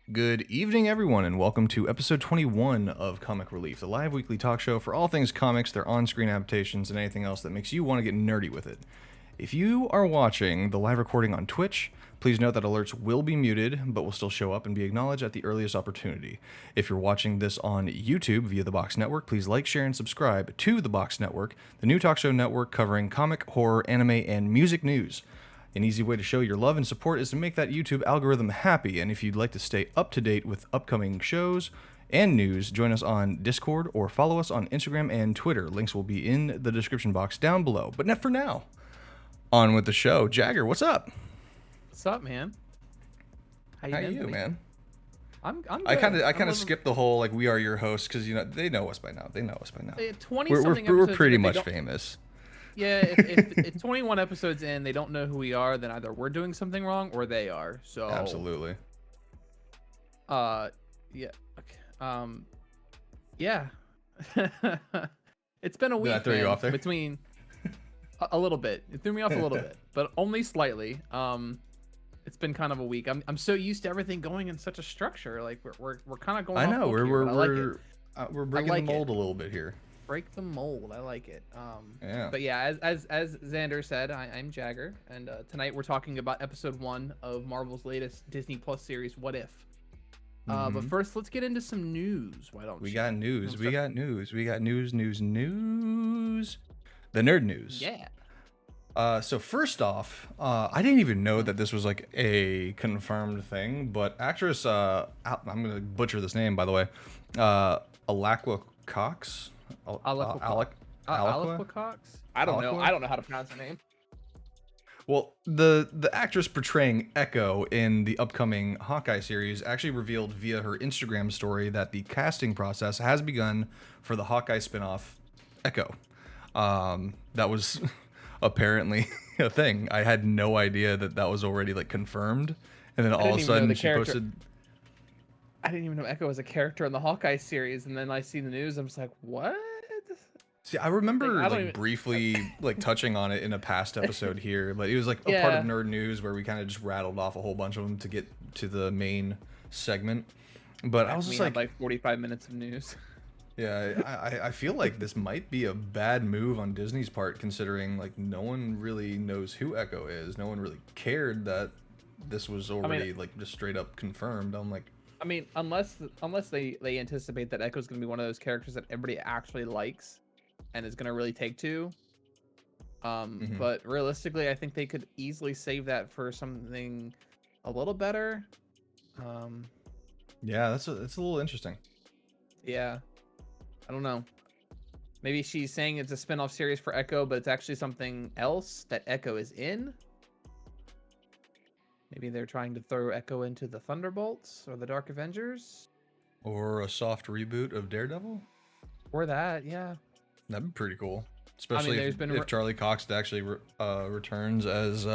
Good evening, everyone, and welcome to episode 21 of Comic Relief, the live weekly talk show for all things comics, their on-screen adaptations, and anything else that makes you want to get nerdy with it. If you are watching the live recording on Twitch, please note that alerts will be muted, but will still show up and be acknowledged at the earliest opportunity. If you're watching this on YouTube via the Box Network, please like, share, and subscribe to the Box Network, the new talk show network covering comic, horror, anime, and music news. An easy way to show your love and support is to make that YouTube algorithm happy, and if you'd like to stay up to date with upcoming shows and news, join us on Discord or follow us on Instagram and Twitter. Links will be in the description box down below. But not for now. On with the show. Jagger, what's up? What's up, man? How you, man? I'm good. I kind of skipped the whole like we are your hosts because they know us by now. They know us by now. 20 We're pretty much famous. Yeah, if 21 episodes in, they don't know who we are, then either we're doing something wrong or they are. So absolutely. Yeah. Okay. Yeah. It's been a week. Did I throw you off there? Between a little bit. It threw me off a little bit, but only slightly. It's been kind of a week. I'm so used to everything going in such a structure. Like we're kind of going. I know we're breaking like the mold a little bit here. Break the mold. I like it. Yeah. But yeah, as Xander said, I'm Jagger, and tonight we're talking about episode 1 of Marvel's latest Disney Plus series, What If. But first, let's get into some news. Why don't we got news? We got news. We got news. The nerd news. Yeah. So first off, I didn't even know that this was like a confirmed thing, but actress, I'm gonna butcher this name by the way, Alaqua Cox. Alaqua Cox? I don't know. I don't know how to pronounce her name. Well, the actress portraying Echo in the upcoming Hawkeye series actually revealed via her Instagram story that the casting process has begun for the Hawkeye spinoff Echo. That was apparently a thing. I had no idea that was already like confirmed, and then all of a sudden she posted. I didn't even know Echo was a character in the Hawkeye series, and then I see the news. I'm just like, what? See, I remember briefly like touching on it in a past episode here, but it was like a part of Nerd News where we kind of just rattled off a whole bunch of them to get to the main segment. But I was just like 45 minutes of news. Yeah, I feel like this might be a bad move on Disney's part, considering like no one really knows who Echo is. No one really cared that this was already like just straight up confirmed. I'm like. I mean, unless they anticipate that Echo's going to be one of those characters that everybody actually likes and is going to really take to. But realistically, I think they could easily save that for something a little better. Yeah, it's a little interesting. Yeah. I don't know. Maybe she's saying it's a spin-off series for Echo, but it's actually something else that Echo is in. Maybe they're trying to throw Echo into the Thunderbolts or the Dark Avengers. Or a soft reboot of Daredevil. Or that, yeah. That'd be pretty cool. Especially if Charlie Cox actually returns as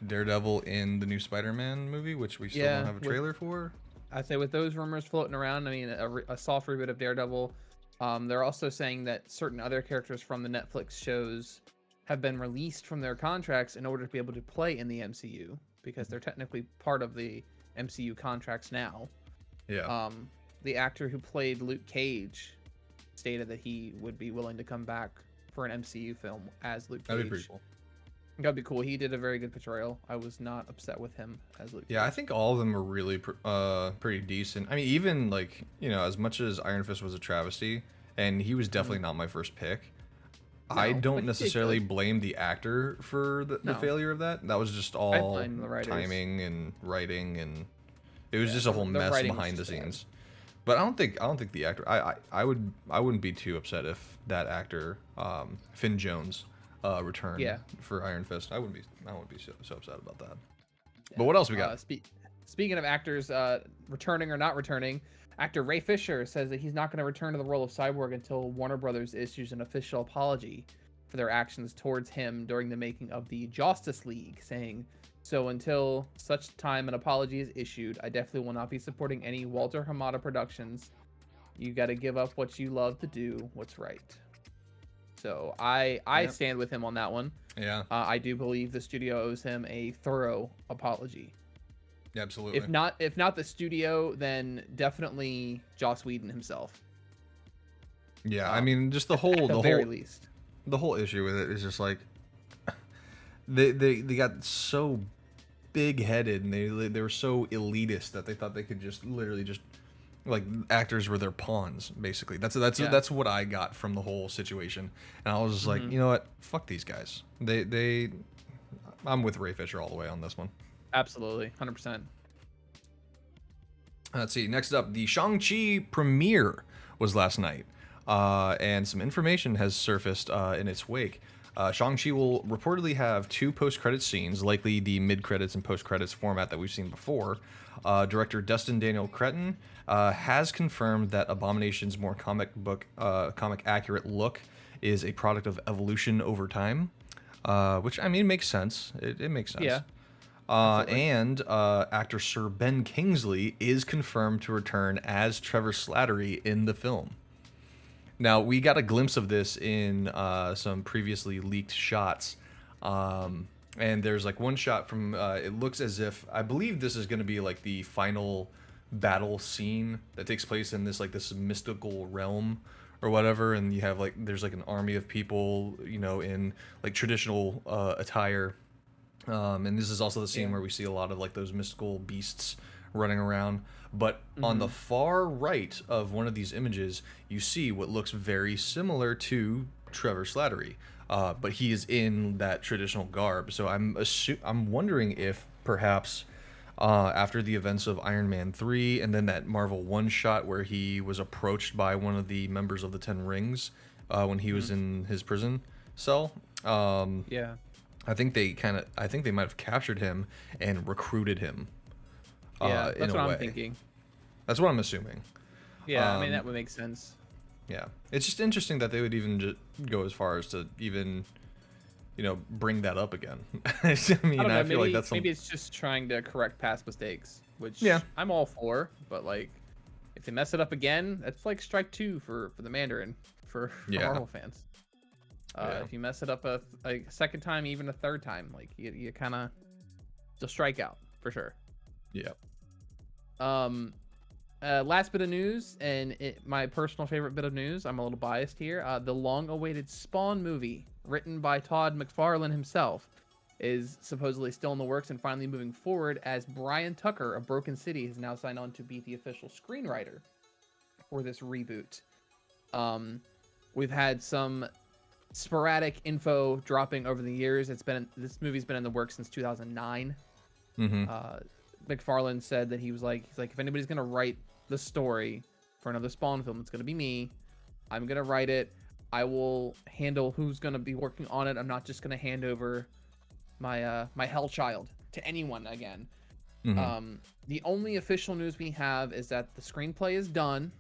Daredevil in the new Spider-Man movie, which we still don't have a trailer for. I'd say with those rumors floating around, I mean, a soft reboot of Daredevil. They're also saying that certain other characters from the Netflix shows have been released from their contracts in order to be able to play in the MCU. Because they're technically part of the MCU contracts now. Yeah. The actor who played Luke Cage stated that he would be willing to come back for an MCU film as Luke Cage. That'd be pretty cool. That'd be cool. He did a very good portrayal. I was not upset with him as Luke Cage. I think all of them are really pretty decent. I mean, even like, as much as Iron Fist was a travesty, and he was definitely not my first pick. No, I don't necessarily blame the actor for the failure of that. That was just all timing and writing, and it was just a whole mess behind the scenes. But I don't think the actor. I wouldn't be too upset if that actor, Finn Jones, returned for Iron Fist. I wouldn't be so upset about that. Yeah. But what else we got? Speaking of actors returning or not returning. Actor Ray Fisher says that he's not going to return to the role of Cyborg until Warner Brothers issues an official apology for their actions towards him during the making of the Justice League, saying, "So until such time an apology is issued, I definitely will not be supporting any Walter Hamada productions. You got to give up what you love to do what's right." So I stand with him on that one. Yeah. I do believe the studio owes him a thorough apology. Absolutely. If not the studio, then definitely Joss Whedon himself. Yeah, I mean, just the very least. The whole issue with it is just like they got so big headed, and they were so elitist that they thought they could just literally just like actors were their pawns, basically. That's what I got from the whole situation, and I was just like, you know what, fuck these guys. I'm with Ray Fisher all the way on this one. Absolutely, 100%. Let's see. Next up, the Shang-Chi premiere was last night, and some information has surfaced in its wake. Shang-Chi will reportedly have 2 post-credit scenes, likely the mid-credits and post-credits format that we've seen before. Director Dustin Daniel Cretton has confirmed that Abomination's more comic accurate look is a product of evolution over time, which, I mean, makes sense. It makes sense. Yeah. And actor Sir Ben Kingsley is confirmed to return as Trevor Slattery in the film. Now, we got a glimpse of this in some previously leaked shots. And there's like one shot from, it looks as if, I believe this is going to be like the final battle scene that takes place in this mystical realm or whatever. And you have there's like an army of people, in like traditional attire. And this is also the scene where we see a lot of like those mystical beasts running around. But on the far right of one of these images, you see what looks very similar to Trevor Slattery, but he is in that traditional garb. So I'm wondering if perhaps after the events of Iron Man 3 and then that Marvel 1 shot where he was approached by one of the members of the Ten Rings when he was in his prison cell. I think they might have captured him and recruited him. Yeah, that's what I'm thinking. That's what I'm assuming. Yeah, I mean, that would make sense. Yeah, it's just interesting that they would even just go as far as to even, bring that up again. I mean, I feel like that's maybe it's just trying to correct past mistakes, which yeah, I'm all for. But like, if they mess it up again, that's like strike 2 for the Mandarin for Marvel fans. If you mess it up a second time, even a third time, like you kind of just strike out for sure. Yeah. Last bit of news, and my personal favorite bit of news. I'm a little biased here. The long-awaited Spawn movie, written by Todd McFarlane himself, is supposedly still in the works and finally moving forward, as Brian Tucker of Broken City has now signed on to be the official screenwriter for this reboot. We've had some sporadic info dropping over the years. This movie's been in the works since 2009. McFarlane said that he's like, if anybody's gonna write the story for another Spawn film, it's gonna be me. I'm gonna write it. I will handle who's gonna be working on it. I'm not just gonna hand over my my Hell Child to anyone again. The only official news we have is that the screenplay is done.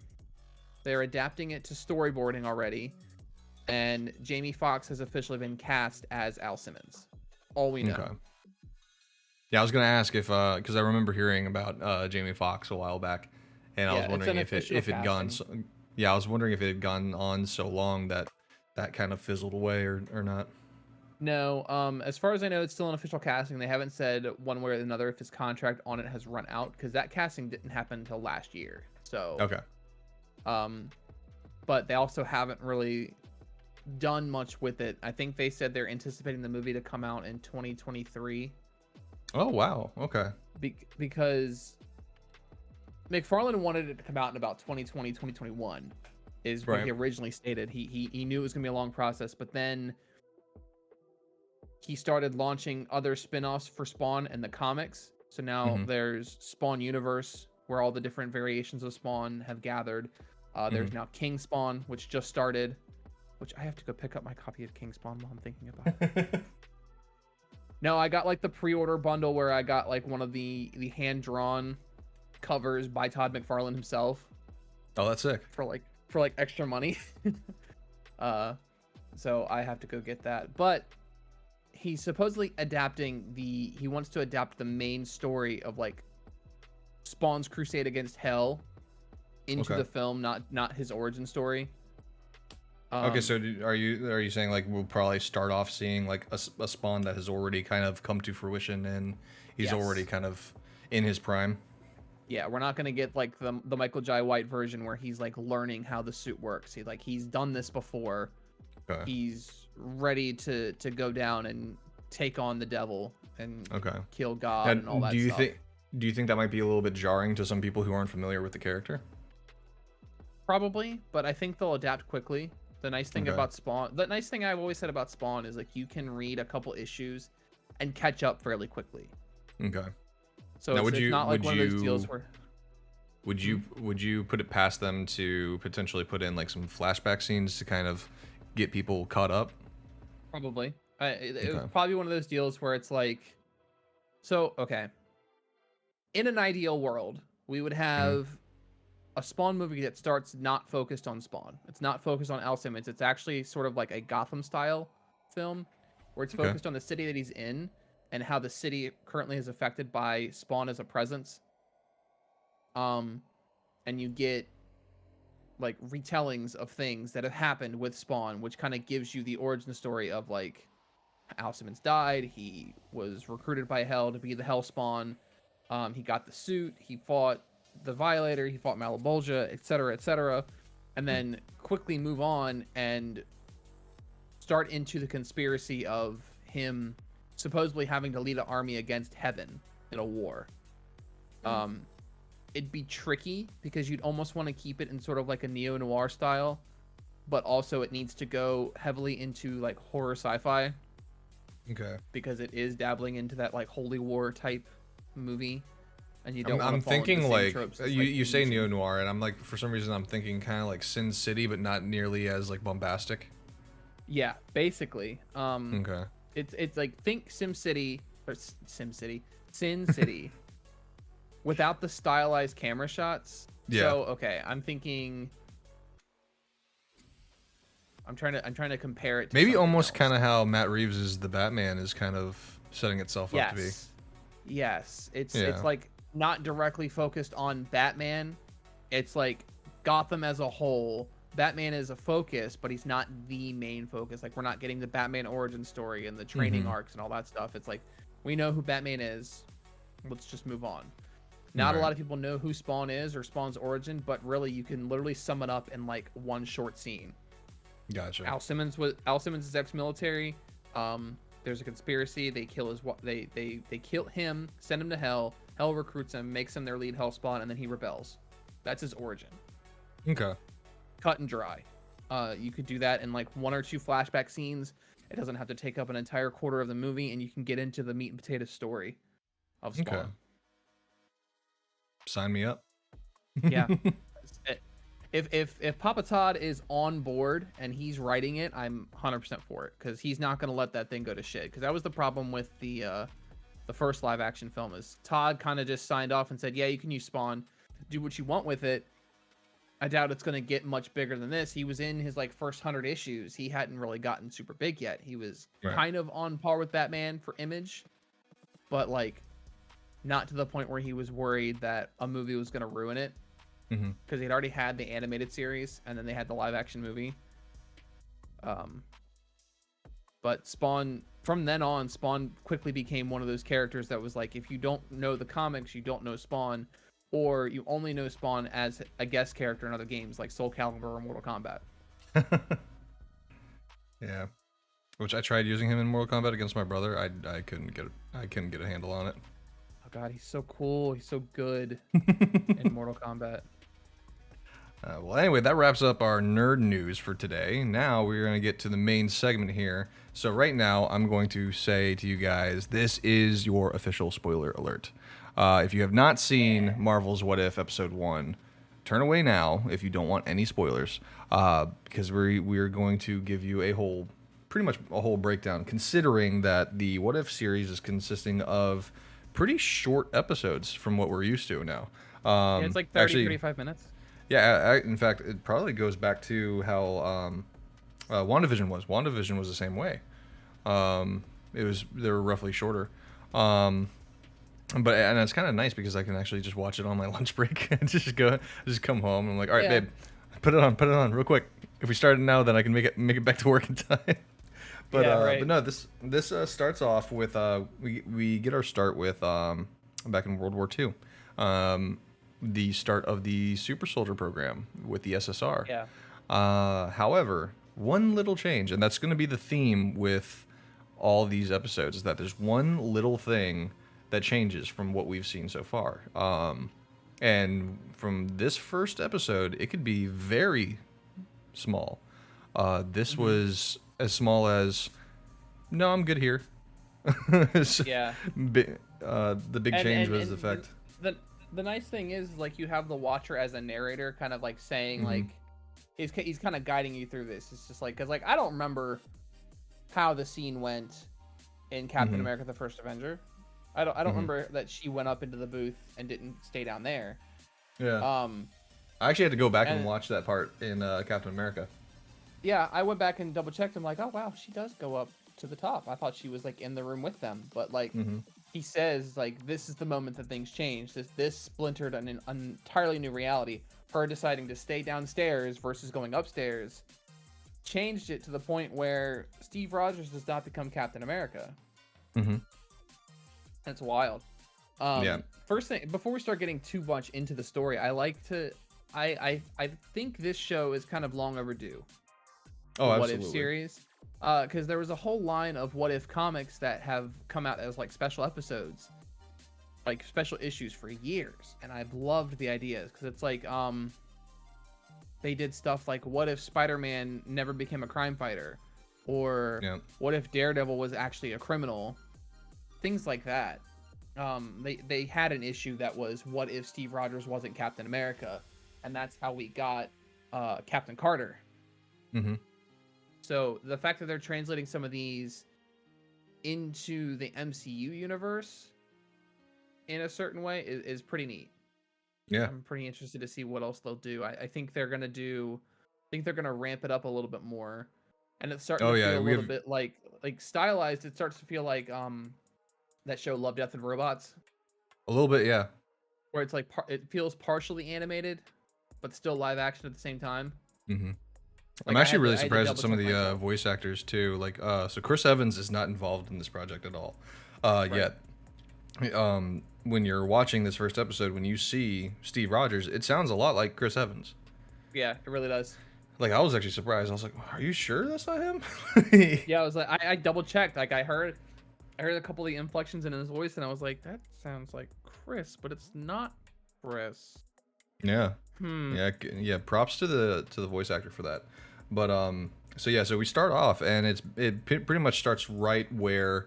They're adapting it to storyboarding already, and Jamie Foxx has officially been cast as Al Simmons. All we know. Okay. Yeah, I was gonna ask if because I remember hearing about Jamie Foxx a while back, and I was wondering if it had gone. I was wondering if it had gone on so long that kind of fizzled away or not. No, as far as I know, it's still an official casting. They haven't said one way or another if his contract on it has run out, because that casting didn't happen until last year. So okay. But they also haven't really done much with it. I think they said they're anticipating the movie to come out in 2023. Oh wow, okay. Because McFarlane wanted it to come out in about 2020, 2021 is what he originally stated. He knew it was gonna be a long process, but then he started launching other spin-offs for Spawn and the comics. So now there's Spawn Universe, where all the different variations of Spawn have gathered. There's now King Spawn, which just started, which I have to go pick up my copy of King Spawn while I'm thinking about it. No, I got like the pre-order bundle where I got like one of the hand-drawn covers by Todd McFarlane himself. Oh, that's sick. For like extra money. So I have to go get that. But he's supposedly he wants to adapt the main story of like Spawn's crusade against Hell into the film, not his origin story. Okay, so are you saying like we'll probably start off seeing like a Spawn that has already kind of come to fruition and he's already kind of in his prime. Yeah, we're not gonna get like the Michael Jai White version where he's like learning how the suit works. He's done this before. Okay. He's ready to go down and take on the devil and kill God and all that stuff. Do you think that might be a little bit jarring to some people who aren't familiar with the character? Probably, but I think they'll adapt quickly. The nice thing about Spawn, the nice thing I've always said about Spawn is like you can read a couple issues and catch up fairly quickly. Okay. So now, it's not like one of those deals where. Would you put it past them to potentially put in like some flashback scenes to kind of get people caught up? Probably. It would probably be one of those deals where it's like, so okay. In an ideal world, we would have a Spawn movie that starts not focused on Spawn. It's not focused on Al Simmons. It's actually sort of like a Gotham style film where it's focused on the city that he's in and how the city currently is affected by Spawn as a presence. And you get like retellings of things that have happened with Spawn, which kind of gives you the origin story of like Al Simmons died. He was recruited by Hell to be the Hell Spawn. He got the suit. He fought the Violator. He fought Malebolgia, etc., and then quickly move on and start into the conspiracy of him supposedly having to lead an army against Heaven in a war. It'd be tricky because you'd almost want to keep it in sort of like a neo-noir style, but also it needs to go heavily into like horror sci-fi. Okay. Because it is dabbling into that like holy war type movie, and you don't. I'm thinking like you say neo-noir, and I'm like for some reason I'm thinking kind of like Sin City, but not nearly as like bombastic. Yeah, basically. Okay. It's like think Sin City, without the stylized camera shots. Yeah. So okay, I'm thinking. I'm trying to compare it to maybe almost else. kind of how Matt Reeves' The Batman is kind of setting itself up to be. Yes. It's like not directly focused on Batman. It's like Gotham as a whole. Batman is a focus, but he's not the main focus. Like we're not getting the Batman origin story and the training arcs and all that stuff. It's like we know who Batman is. Let's just move on. Not a lot of people know who Spawn is or Spawn's origin, but really you can literally sum it up in like one short scene. Gotcha. Al Simmons is ex-military. There's a conspiracy. They kill they kill him, send him to Hell. Hell recruits him, makes him their lead Hell Spawn, and then he rebels. That's his origin. Okay. Cut and dry. You could do that in like one or two flashback scenes. It doesn't have to take up an entire quarter of the movie, and you can get into the meat and potato story of Spawn. Okay. Sign me up. Yeah. If Papa Todd is on board and he's writing it, I'm 100% for it because he's not going to let that thing go to shit. Because that was the problem with the first live action film is Todd kind of just signed off and said, yeah, you can use Spawn, do what you want with it. I doubt it's going to get much bigger than this. He was in his like first 100 issues. He hadn't really gotten super big yet. He was kind of on par with Batman for image, but like not to the point where he was worried that a movie was going to ruin it. Because they'd already had the animated series and then they had the live action movie. But Spawn, from then on, Spawn quickly became one of those characters that was like, if you don't know the comics, you don't know Spawn, or you only know Spawn as a guest character in other games like Soul Calibur or Mortal Kombat. Yeah. Which I tried using him in Mortal Kombat against my brother. I couldn't get a handle on it. Oh god, he's so cool. He's so good in Mortal Kombat. Well, anyway, that wraps up our nerd news for today. Now we're going to get to the main segment here. So right now, I'm going to say to you guys, this is your official spoiler alert. If you have not seen Marvel's What If Episode 1, turn away now if you don't want any spoilers, because we're going to give you pretty much a whole breakdown, considering that the What If series is consisting of pretty short episodes from what we're used to now. Yeah, it's like 35 minutes. Yeah, in fact, it probably goes back to how WandaVision was. WandaVision was the same way. They were roughly shorter. And it's kind of nice because I can actually just watch it on my lunch break and just come home. And I'm like, all right, babe, put it on real quick. If we started now, then I can make it back to work in time. But no, this starts off with we get our start with back in World War II. The start of the Super Soldier program with the SSR. Yeah. However, one little change, and that's going to be the theme with all these episodes, is that there's one little thing that changes from what we've seen so far. And from this first episode, it could be very small. This was as small as, no, I'm good here. Yeah. The big change was the fact. The nice thing is, like, you have the Watcher as a narrator, kind of like saying, like, he's kind of guiding you through this. It's just like, because, like, I don't remember how the scene went in Captain America: The First Avenger. I don't remember that she went up into the booth and didn't stay down there. Yeah. I actually had to go back and watch that part in Captain America. Yeah, I went back and double checked. I'm like, oh wow, she does go up to the top. I thought she was like in the room with them, but like he says, like, this is the moment that things changed. This splintered an entirely new reality. Her deciding to stay downstairs versus going upstairs changed it to the point where Steve Rogers does not become Captain America. That's wild. Yeah. First thing, before we start getting too much into the story, I think this show is kind of long overdue. Oh, What absolutely. If series. Because there was a whole line of What If comics that have come out as like special episodes, like special issues for years, and I've loved the ideas because it's like they did stuff like what if Spider-Man never became a crime fighter, or what if Daredevil was actually a criminal, things like that. They had an issue that was what if Steve Rogers wasn't Captain America, and that's how we got Captain Carter. So the fact that they're translating some of these into the MCU universe in a certain way is pretty neat. Yeah. I'm pretty interested to see what else they'll do. I think they're gonna ramp it up a little bit more, and it's starting to feel a little bit like stylized. It starts to feel like that show Love, Death and Robots. A little bit, yeah. Where it's like it feels partially animated, but still live action at the same time. I'm actually really surprised at some of the voice actors too. Like, so Chris Evans is not involved in this project at all yet. When you're watching this first episode, when you see Steve Rogers, it sounds a lot like Chris Evans. Yeah, it really does. Like, I was actually surprised. I was like, "Are you sure that's not him?" Yeah, I was like, I double checked. Like, I heard a couple of the inflections in his voice, and I was like, that sounds like Chris, but it's not Chris. Yeah. Yeah. Props to the voice actor for that. But so we start off, and it pretty much starts right where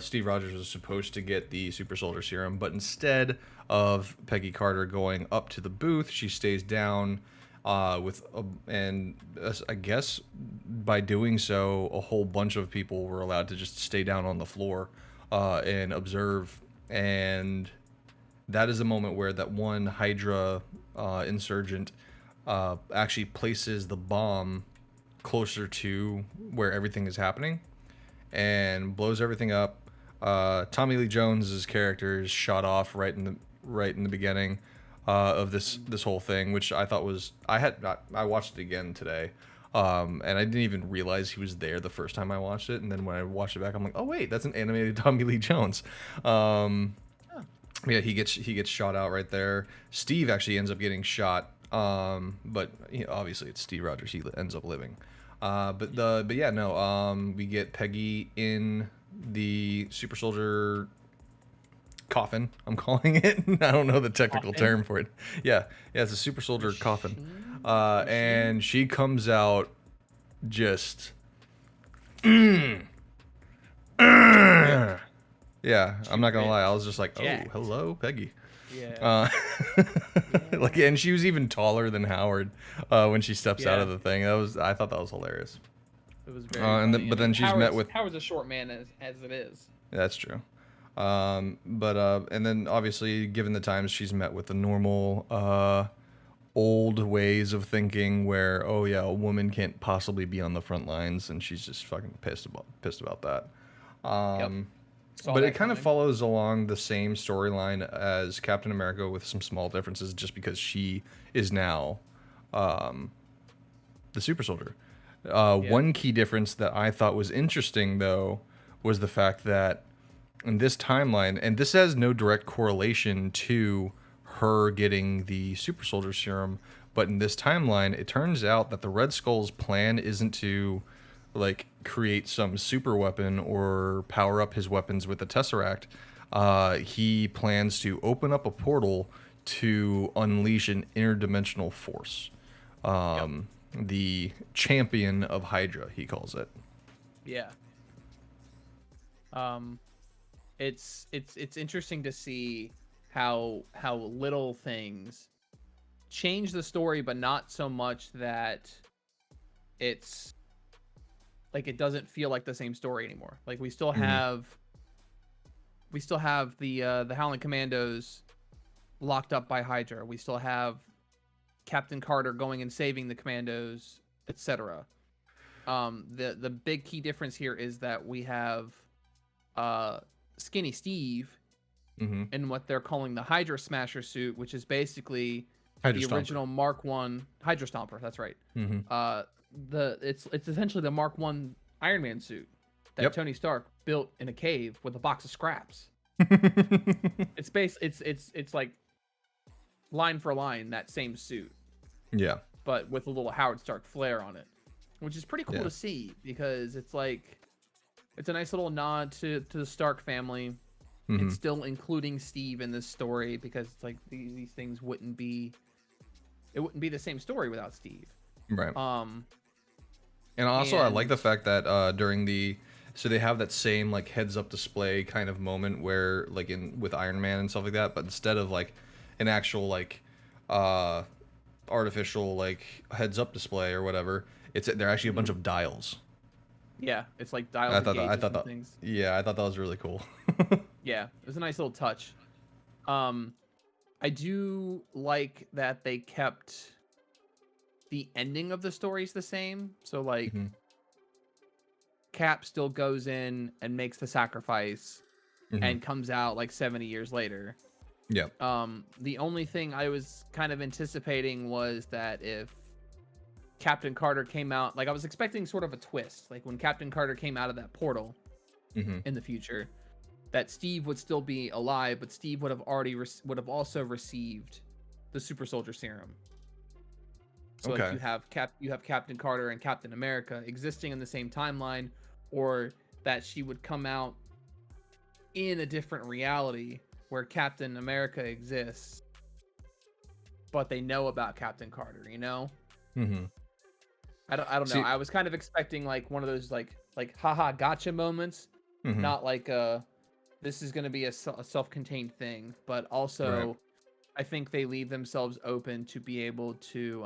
Steve Rogers was supposed to get the super soldier serum, but instead of Peggy Carter going up to the booth, she stays down and I guess by doing so, a whole bunch of people were allowed to just stay down on the floor and observe. And that is a moment where that one Hydra insurgent actually places the bomb closer to where everything is happening and blows everything up. Tommy Lee Jones's character is shot off right in the beginning of this whole thing, which I thought was I watched it again today, and I didn't even realize he was there the first time I watched it, and then when I watched it back, I'm like, oh wait, that's an animated Tommy Lee Jones. Yeah, he gets shot out right there. Steve actually ends up getting shot, but obviously it's Steve Rogers. He ends up living. We get Peggy in the super soldier coffin, I'm calling it. I don't know the technical term for it. Yeah, it's a super soldier coffin. And she comes out just yeah, I'm not gonna lie, I was just like, oh, hello, Peggy. Yeah. Like, and she was even taller than Howard when she steps out of the thing. I thought that was hilarious. It was very funny. But then she's met with Howard's a short man as it is. That's true. And then obviously, given the times, she's met with the normal old ways of thinking, where a woman can't possibly be on the front lines, and she's just fucking pissed about that. But it kind of follows along the same storyline as Captain America with some small differences, just because she is now the super soldier. One key difference that I thought was interesting, though, was the fact that in this timeline, and this has no direct correlation to her getting the super soldier serum, but in this timeline, it turns out that the Red Skull's plan isn't to like create some super weapon or power up his weapons with the Tesseract. He plans to open up a portal to unleash an interdimensional force. The champion of Hydra, he calls it. Yeah. It's interesting to see how little things change the story, but not so much that it's like it doesn't feel like the same story anymore. Like we still have the Howling Commandos locked up by Hydra. We still have Captain Carter going and saving the Commandos, etc. The big key difference here is that we have Skinny Steve in what they're calling the Hydra Smasher suit, which is basically the original Mark 1 Hydra Stomper. That's right. It's essentially the Mark 1 Iron Man suit that Tony Stark built in a cave with a box of scraps. It's like line for line that same suit. Yeah. But with a little Howard Stark flair on it, which is pretty cool to see, because it's like it's a nice little nod to the Stark family. It's still including Steve in this story, because it's like these things wouldn't be the same story without Steve. Right. And also I like the fact that so they have that same like heads up display kind of moment where like with Iron Man and stuff like that, but instead of like an actual like artificial like heads up display or whatever, they're actually a bunch of dials. Yeah, it's like dials. I thought that things. Yeah, I thought that was really cool. Yeah, it was a nice little touch. I do like that they kept the ending of the stories the same. So like Cap still goes in and makes the sacrifice and comes out like 70 years later. Yeah. The only thing I was kind of anticipating was that if Captain Carter came out, like I was expecting sort of a twist, like when Captain Carter came out of that portal in the future, that Steve would still be alive, but Steve would have also received the super soldier serum. So like you have Captain Carter and Captain America existing in the same timeline, or that she would come out in a different reality where Captain America exists, but they know about Captain Carter, you know? I don't know. I was kind of expecting like one of those like haha gotcha moments, not like this is going to be a self-contained thing, but also I think they leave themselves open to be able to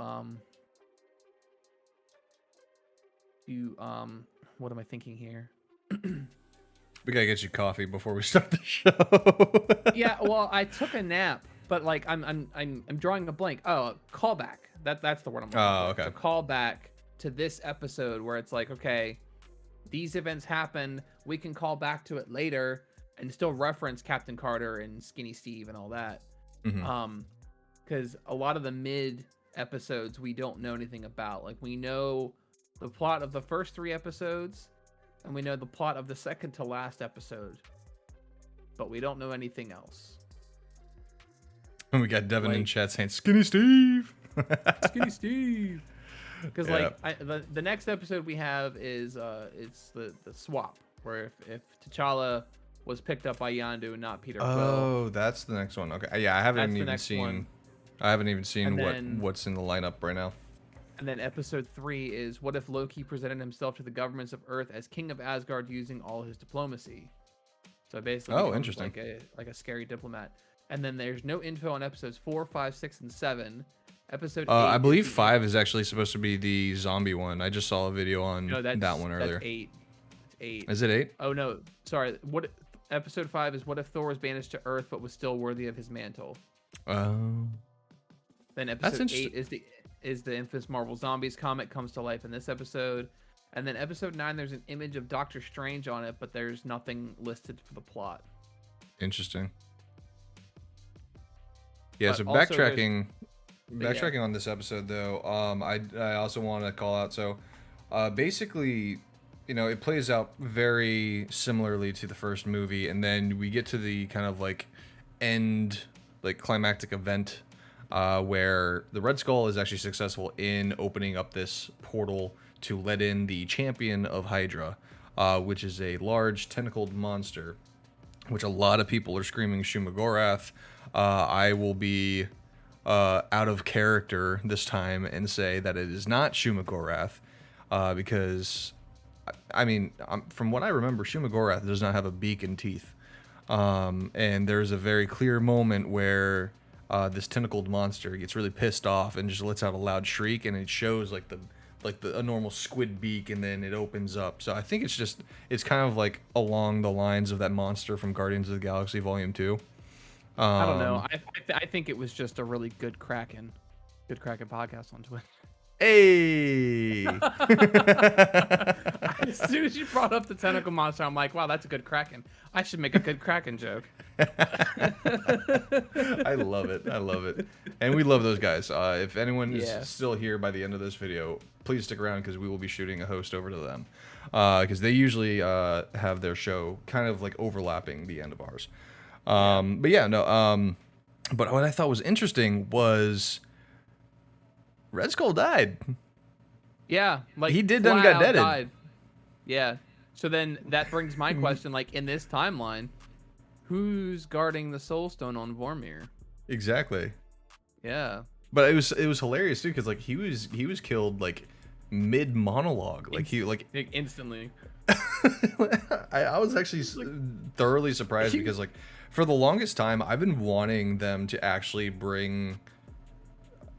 what am I thinking here? We gotta get you coffee before we start the show. Yeah, well, I took a nap, but like I'm drawing a blank. Oh, callback. That's the word I'm looking for. Okay. So callback to this episode where it's like, okay, these events happen. We can call back to it later and still reference Captain Carter and Skinny Steve and all that. Because a lot of the mid episodes we don't know anything about. Like we know the plot of the first 3 episodes, and we know the plot of the second to last episode, but we don't know anything else. And we got Devin in chat saying Skinny Steve. Skinny Steve. Because the next episode we have is it's the swap, where if T'Challa was picked up by Yondu and not Peter Quill. Oh, that's the next one. Okay, yeah, I haven't even seen what's in the lineup right now. And then episode 3 is what if Loki presented himself to the governments of Earth as king of Asgard using all his diplomacy. So basically, interesting, like a scary diplomat. And then there's no info on episodes 4, 5, 6, and 7. Episode 8 I believe 5 is actually supposed to be the zombie one. I just saw a video on that one earlier. That's 8. It's 8. Is it 8? Oh no, sorry. Episode 5 is what if Thor was banished to Earth but was still worthy of his mantle. Oh. Then episode 8 is the infamous Marvel Zombies comic comes to life in this episode. And then episode 9, there's an image of Doctor Strange on it, but there's nothing listed for the plot. Interesting. Yeah, so backtracking on this episode though, I also want to call out, so basically you know, it plays out very similarly to the first movie, and then we get to the kind of like end, like climactic event, where the Red Skull is actually successful in opening up this portal to let in the champion of Hydra, which is a large tentacled monster, which a lot of people are screaming Shumagorath. I will be out of character this time and say that it is not Shumagorath, because, I mean, from what I remember, Shumagorath does not have a beak and teeth. And there's a very clear moment where this tentacled monster gets really pissed off and just lets out a loud shriek, and it shows like a normal squid beak, and then it opens up. So I think it's kind of like along the lines of that monster from Guardians of the Galaxy Volume 2. I don't know. I think it was just a really good Kraken podcast on Twitter. Hey! As soon as you brought up the tentacle monster, I'm like, wow, that's a good Kraken. I should make a good Kraken joke. I love it. I love it. And we love those guys. If anyone is still here by the end of this video, please stick around because we will be shooting a host over to them. Because they usually have their show kind of like overlapping the end of ours. But yeah, no. But what I thought was interesting was Red Skull died. Yeah, like he did done got deaded. Died. Yeah. So then that brings my question: like in this timeline, who's guarding the Soul Stone on Vormir? Exactly. Yeah. But it was hilarious too, because like he was killed like mid monologue, like instantly. I was actually thoroughly surprised because like for the longest time I've been wanting them to actually bring,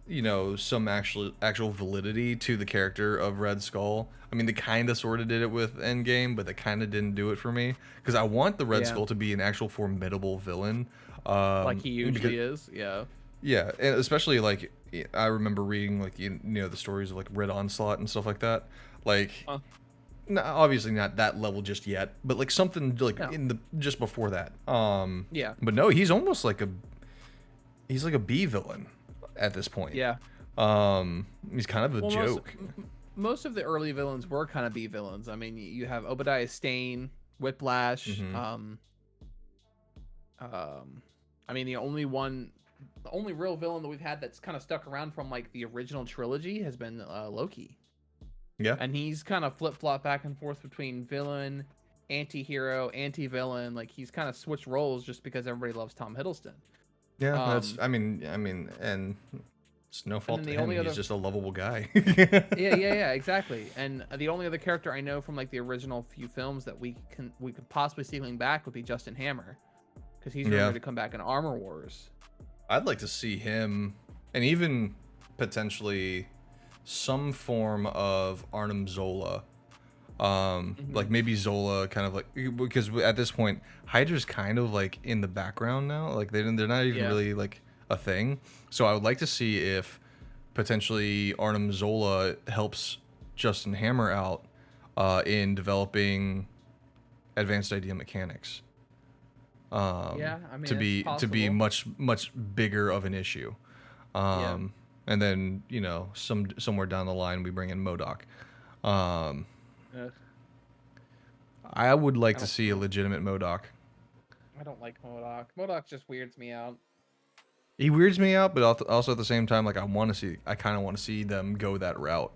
you know, some actual validity to the character of Red Skull. I mean, they kind of sort of did it with Endgame, but they kind of didn't do it for me because I want the Red Skull to be an actual formidable villain, like he usually is. Yeah, and especially like I remember reading like you know the stories of like Red Onslaught and stuff like that. Like, obviously not that level just yet, but like something like in the just before that. Yeah. But no, he's almost like he's like a B villain at this point. Yeah. He's kind of a joke. Most of the early villains were kind of B villains. I mean, you have Obadiah Stane, Whiplash. I mean, the only real villain that we've had that's kind of stuck around from like the original trilogy has been Loki. Yeah. And he's kind of flip-flop back and forth between villain, anti-hero, anti-villain. Like he's kind of switched roles just because everybody loves Tom Hiddleston. Yeah, that's I mean, and it's no fault to him. He's just a lovable guy. yeah, exactly. And the only other character I know from like the original few films that we could possibly see coming back would be Justin Hammer, because he's rumored to come back in Armor Wars. I'd like to see him, and even potentially some form of Arnim Zola. Like maybe Zola kind of like, because at this point Hydra's kind of like in the background now, like they're not even really like a thing. So I would like to see if potentially Arnim Zola helps Justin Hammer out in developing advanced idea mechanics. I mean, to be much bigger of an issue. And then, you know, somewhere down the line we bring in MODOK. I would like to see a legitimate MODOK. I don't like MODOK. MODOK just weirds me out. He weirds me out, but also at the same time, like I kind of want to see them go that route.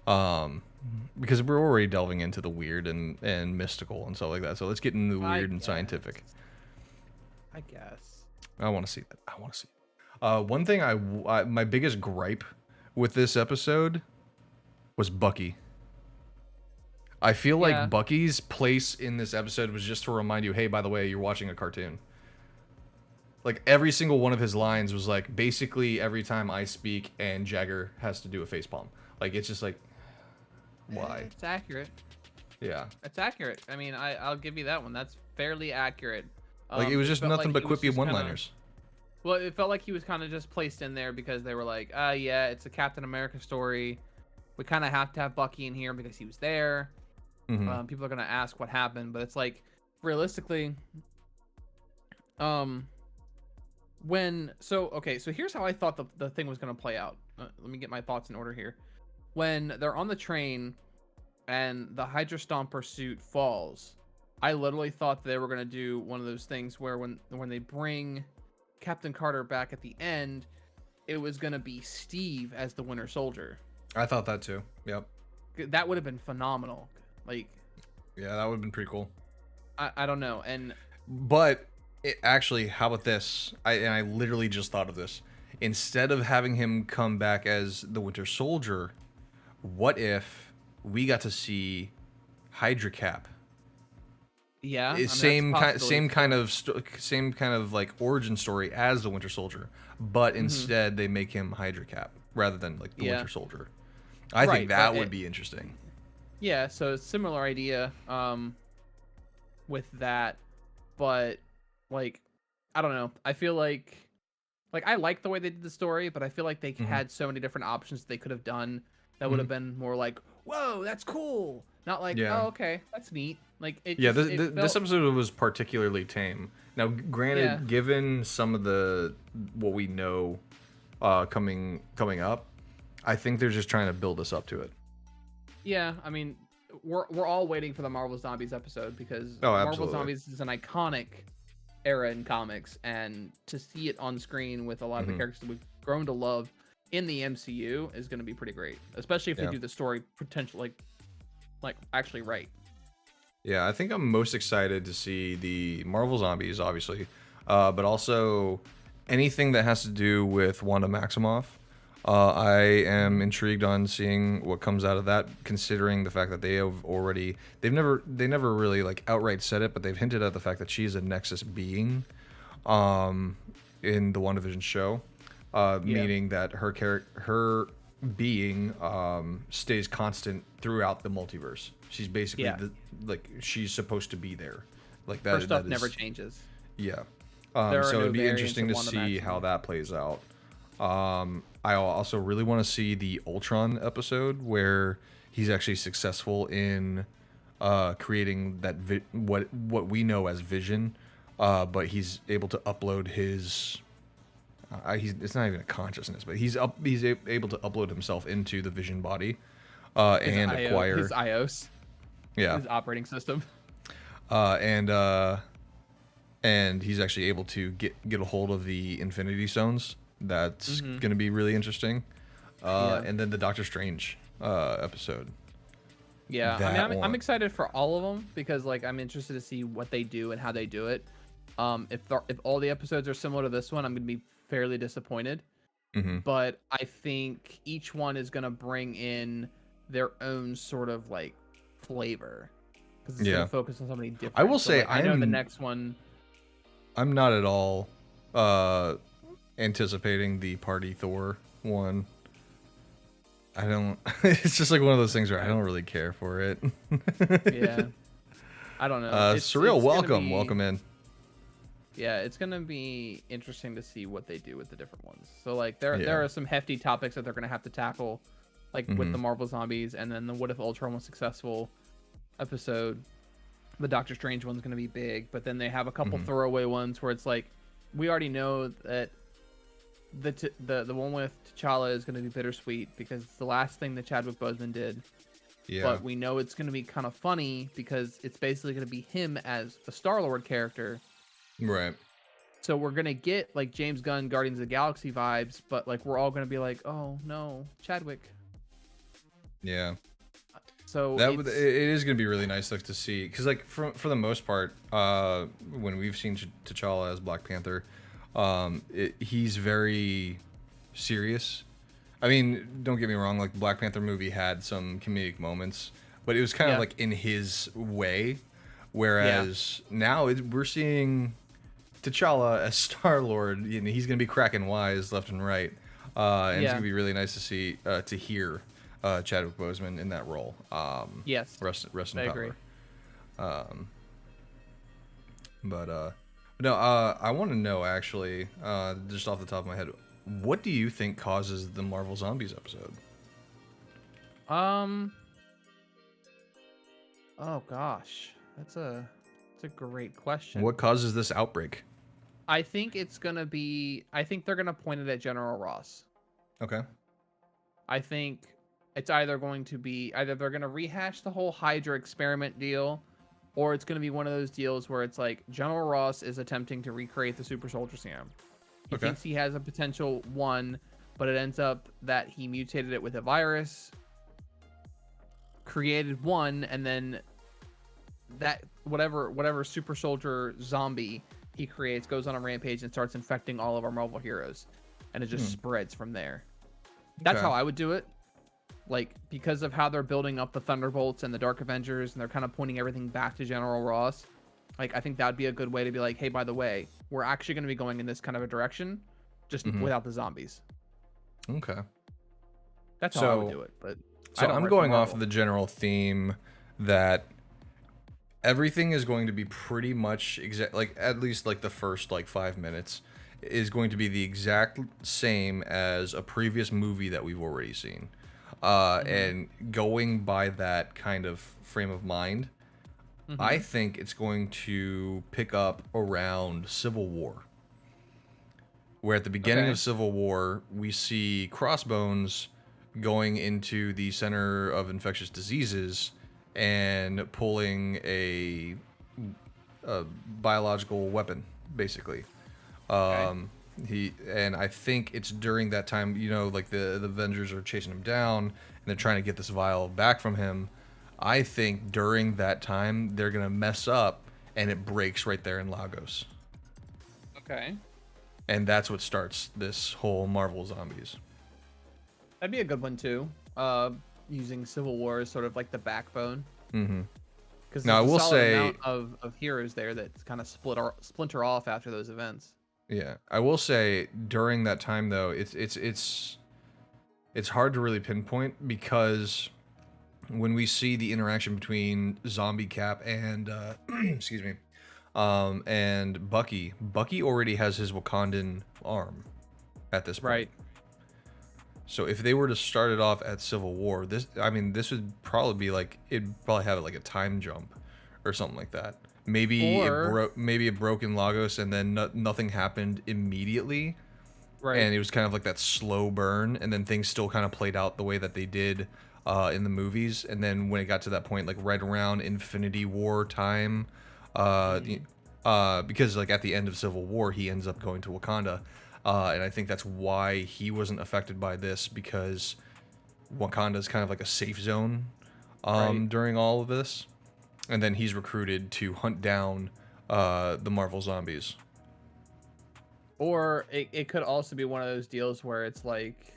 Because we're already delving into the weird and mystical and stuff like that. So let's get into the weird and scientific. I guess. I want to see that. One thing my biggest gripe with this episode was Bucky. I feel like Bucky's place in this episode was just to remind you, hey, by the way, you're watching a cartoon. Like every single one of his lines was like basically every time I speak and Jagger has to do a facepalm. Like it's just like, why? It's accurate. Yeah. It's accurate. I mean, I'll give you that one. That's fairly accurate. Like it was just nothing but quippy one-liners. Well, it felt like he was kind of just placed in there because they were like, yeah, it's a Captain America story. We kind of have to have Bucky in here because he was there. People are going to ask what happened, but it's like, realistically, so here's how I thought the thing was going to play out. Let me get my thoughts in order here. When they're on the train and the Hydra Stomper suit falls, I literally thought they were gonna do one of those things where when they bring Captain Carter back at the end, it was gonna be Steve as the Winter Soldier. I thought that too. Yep. That would have been phenomenal. Like, yeah, that would have been pretty cool. I don't know. But actually, how about this? I literally just thought of this. Instead of having him come back as the Winter Soldier, what if we got to see Hydra Cap? Yeah, I mean, same kind of like origin story as the Winter Soldier, but instead they make him Hydra Cap rather than like the Winter Soldier. I think that would be interesting. Yeah, so similar idea with that, but like I don't know. I feel like I like the way they did the story, but I feel like they had so many different options they could have done that would have been more like, whoa, that's cool. Not like, oh, okay, that's neat. Like, this episode was particularly tame. Now, granted, given some of what we know coming up, I think they're just trying to build us up to it. Yeah, I mean, we're all waiting for the Marvel Zombies episode because Marvel Zombies is an iconic era in comics, and to see it on screen with a lot of the characters that we've grown to love in the MCU is going to be pretty great, especially if they do the story potentially like actually right. Yeah, I think I'm most excited to see the Marvel Zombies, obviously, but also anything that has to do with Wanda Maximoff. I am intrigued on seeing what comes out of that, considering the fact that they've never really like outright said it, but they've hinted at the fact that she's a Nexus being in the WandaVision show, meaning that her being stays constant throughout the multiverse. She's basically she's supposed to be there. Like that. Her stuff never changes. Yeah. So it'd be interesting to see how that plays out. I also really want to see the Ultron episode where he's actually successful in creating that what we know as Vision, but he's able to upload his. It's not even a consciousness, but he's able to upload himself into the Vision body, and acquire his iOS, his operating system, and he's actually able to get a hold of the Infinity Stones. That's going to be really interesting. And then the Doctor Strange episode. Yeah, I mean, I'm excited for all of them because like I'm interested to see what they do and how they do it. If all the episodes are similar to this one, I'm going to be fairly disappointed. But I think each one is going to bring in their own sort of like flavor because it's going to focus on something different. I will say, I know the next one. I'm not at all anticipating the Party Thor one. I don't. It's just like one of those things where I don't really care for it. Yeah, I don't know. Surreal, welcome in. Yeah, it's gonna be interesting to see what they do with the different ones. So like there are some hefty topics that they're gonna have to tackle, like with the Marvel Zombies, and then the What If Ultron was successful episode. The Doctor Strange one's gonna be big, but then they have a couple throwaway ones where it's like we already know that the one with T'Challa is gonna be bittersweet because it's the last thing that Chadwick Boseman did. Yeah. But we know it's gonna be kind of funny because it's basically gonna be him as the Star-Lord character. Right. So we're gonna get like James Gunn Guardians of the Galaxy vibes, but like we're all gonna be like, oh no, Chadwick. Yeah. So it is gonna be really nice to see because like for the most part, when we've seen T'Challa as Black Panther, he's very serious. I mean, don't get me wrong, like the Black Panther movie had some comedic moments, but it was kind of like in his way. Whereas now we're seeing T'Challa as Star-Lord, and he's going to be cracking wise left and right. And it's going to be really nice to see, to hear Chadwick Boseman in that role. Yes. Rest in power. Agree. No, I want to know actually, just off the top of my head, what do you think causes the Marvel Zombies episode? Oh gosh, that's a great question. What causes this outbreak? I think they're gonna point it at General Ross. Okay. I think it's either going to be either they're going to rehash the whole Hydra experiment deal, or it's going to be one of those deals where it's like General Ross is attempting to recreate the super soldier serum. He thinks he has a potential one, but it ends up that he mutated it with a virus, created one, and then that whatever super soldier zombie he creates goes on a rampage and starts infecting all of our Marvel heroes, and it just spreads from there. That's how I would do it. Like, because of how they're building up the Thunderbolts and the Dark Avengers, and they're kind of pointing everything back to General Ross. Like, I think that would be a good way to be like, hey, by the way, we're actually going to be going in this kind of a direction, just without the zombies. Okay. That's how I would do it. But so I'm going off of the general theme that everything is going to be pretty much like at least like the first like 5 minutes is going to be the exact same as a previous movie that we've already seen. And going by that kind of frame of mind, I think it's going to pick up around Civil War. Where at the beginning of Civil War, we see Crossbones going into the Center of Infectious Diseases and pulling a biological weapon, basically. And I think it's during that time, you know, like the Avengers are chasing him down and they're trying to get this vial back from him. I think during that time they're gonna mess up and it breaks right there in Lagos. Okay. And that's what starts this whole Marvel Zombies. That'd be a good one too. Using Civil War as sort of like the backbone. Because now I will say amount of heroes there that kind of splinter off after those events. Yeah, I will say during that time though, it's hard to really pinpoint because when we see the interaction between Zombie Cap and excuse me, and Bucky already has his Wakandan arm at this point. Right. So if they were to start it off at Civil War, this would probably be like it'd probably have like a time jump or something like that. Maybe it broke in Lagos and then nothing happened immediately. Right. And it was kind of like that slow burn, and then things still kind of played out the way that they did in the movies. And then when it got to that point, like right around Infinity War time, because like at the end of Civil War, he ends up going to Wakanda. And I think that's why he wasn't affected by this, because Wakanda is kind of like a safe zone during all of this. And then he's recruited to hunt down the Marvel Zombies. Or it could also be one of those deals where it's like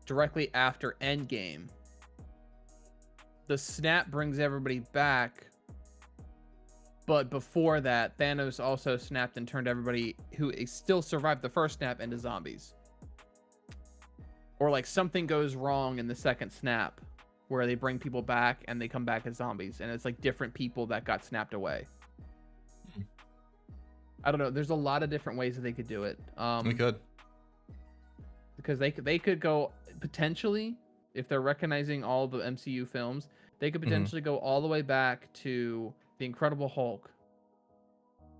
directly after Endgame, the snap brings everybody back. But before that, Thanos also snapped and turned everybody who still survived the first snap into zombies. Or like something goes wrong in the second snap, where they bring people back and they come back as zombies, and it's like different people that got snapped away. I don't know. There's a lot of different ways that they could do it. We could, because they could go potentially, if they're recognizing all the MCU films, they could potentially go all the way back to the Incredible Hulk,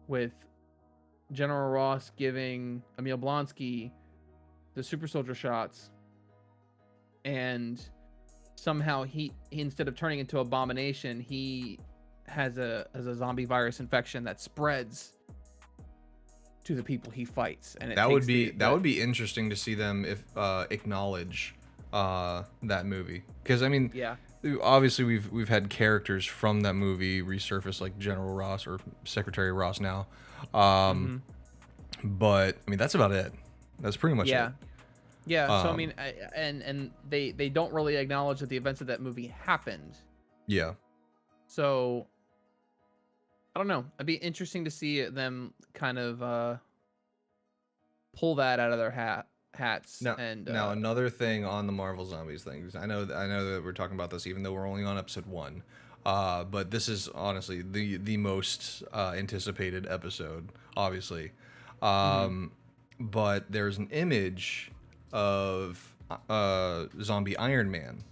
with General Ross giving Emil Blonsky the super soldier shots, and somehow he instead of turning into Abomination, he has a zombie virus infection that spreads to the people he fights, and that would be interesting to see them acknowledge that movie, because I mean, obviously we've had characters from that movie resurface, like General Ross or Secretary Ross now, but I mean that's about it. That's pretty much it. Yeah, so I mean, and they don't really acknowledge that the events of that movie happened. Yeah. So I don't know. It'd be interesting to see them kind of pull that out of their hats. Now, another thing on the Marvel Zombies things. I know that we're talking about this even though we're only on episode 1. But this is honestly the most anticipated episode, obviously. But there's an image of zombie Iron Man,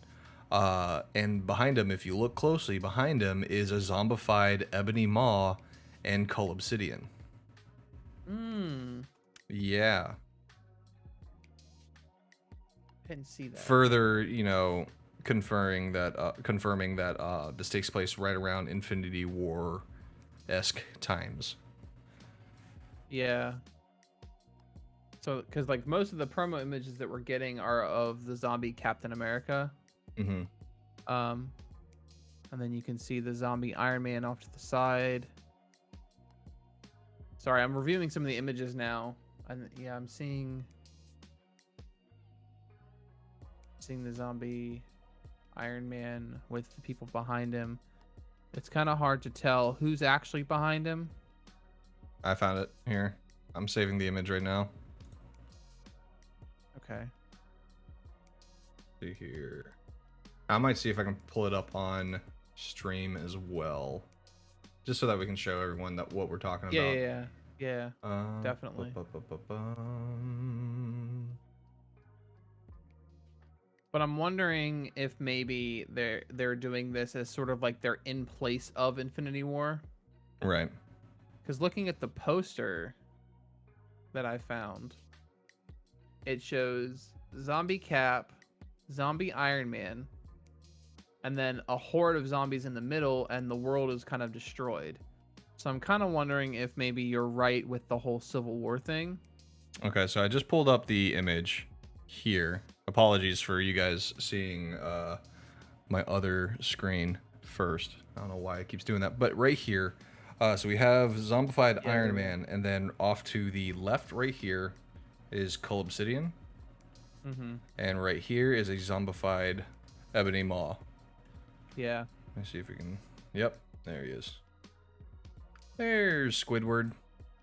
and behind him, if you look closely, behind him is a zombified Ebony Maw and Cull Obsidian. Yeah. didn't see that. Further, confirming that this takes place right around Infinity War-esque times. Yeah. So, because like most of the promo images that we're getting are of the zombie Captain America. Mm-hmm. And then you can see the zombie Iron Man off to the side. Sorry, I'm reviewing some of the images now. And yeah, I'm seeing the zombie Iron Man with the people behind him. It's kind of hard to tell who's actually behind him. I found it here. I'm saving the image right now. Okay. See here. I might see if I can pull it up on stream as well, just so that we can show everyone that what we're talking about. Yeah. Definitely. But I'm wondering if maybe they're doing this as sort of like they're in place of Infinity War. Right. Because looking at the poster that I found, it shows Zombie Cap, Zombie Iron Man, and then a horde of zombies in the middle, and the world is kind of destroyed. So I'm kind of wondering if maybe you're right with the whole Civil War thing. Okay, so I just pulled up the image here. Apologies for you guys seeing my other screen first. I don't know why it keeps doing that, but right here, so we have zombified Iron Man, and then off to the left right here is Cull Obsidian. Mm-hmm. And right here is a zombified Ebony Maw. Yeah. Let's see if we can... Yep, there he is. There's Squidward.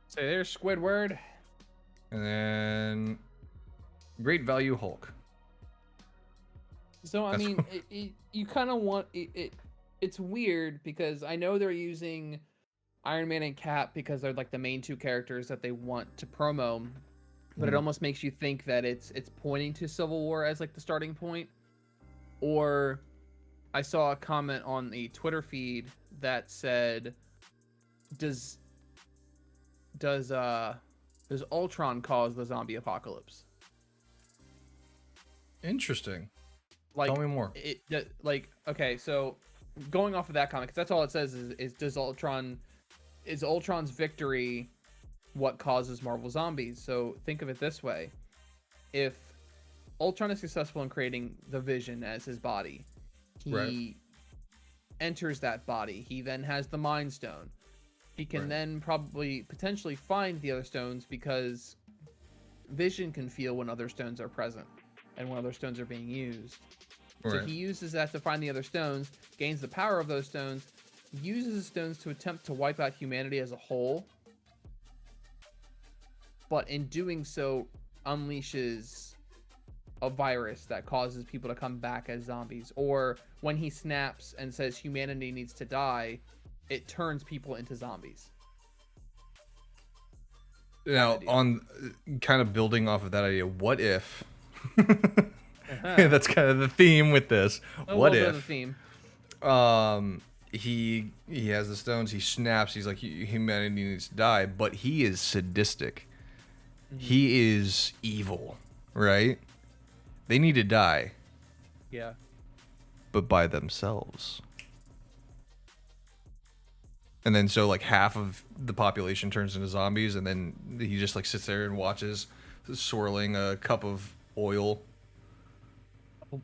So there's Squidward. And then... Great Value Hulk. So, I mean, you kind of want... It's weird because I know they're using Iron Man and Cap because they're like the main two characters that they want to promo. But it almost makes you think that it's pointing to Civil War as like the starting point. Or I saw a comment on the Twitter feed that said, does Ultron cause the zombie apocalypse? Interesting. Like, tell me more. Okay, so going off of that comment, because that's all it says is Ultron's victory what causes Marvel zombies? So think of it this way. If Ultron is successful in creating the Vision as his body, he enters that body. He then has the Mind Stone. He can then potentially find the other stones because Vision can feel when other stones are present and when other stones are being used. So he uses that to find the other stones, gains the power of those stones, uses the stones to attempt to wipe out humanity as a whole, but in doing so unleashes a virus that causes people to come back as zombies. Or when he snaps and says humanity needs to die, it turns people into zombies. Now, on kind of building off of that idea, what if... That's kind of the theme with this. What if... The theme. He has the stones, he snaps, he's like, humanity needs to die, but he is sadistic. He is evil, right? They need to die. Yeah. But by themselves. And then so like half of the population turns into zombies, and then he just like sits there and watches, swirling a cup of oil.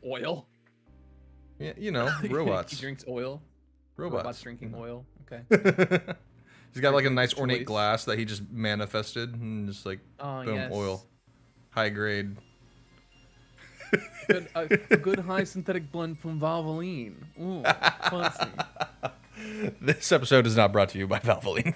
Oil? Yeah, robots. He drinks oil. Robots drinking oil. Okay. He's got like a nice ornate glass that he just manifested, and just like boom, oil, high grade. A good high synthetic blend from Valvoline. Ooh, fancy. This episode is not brought to you by Valvoline.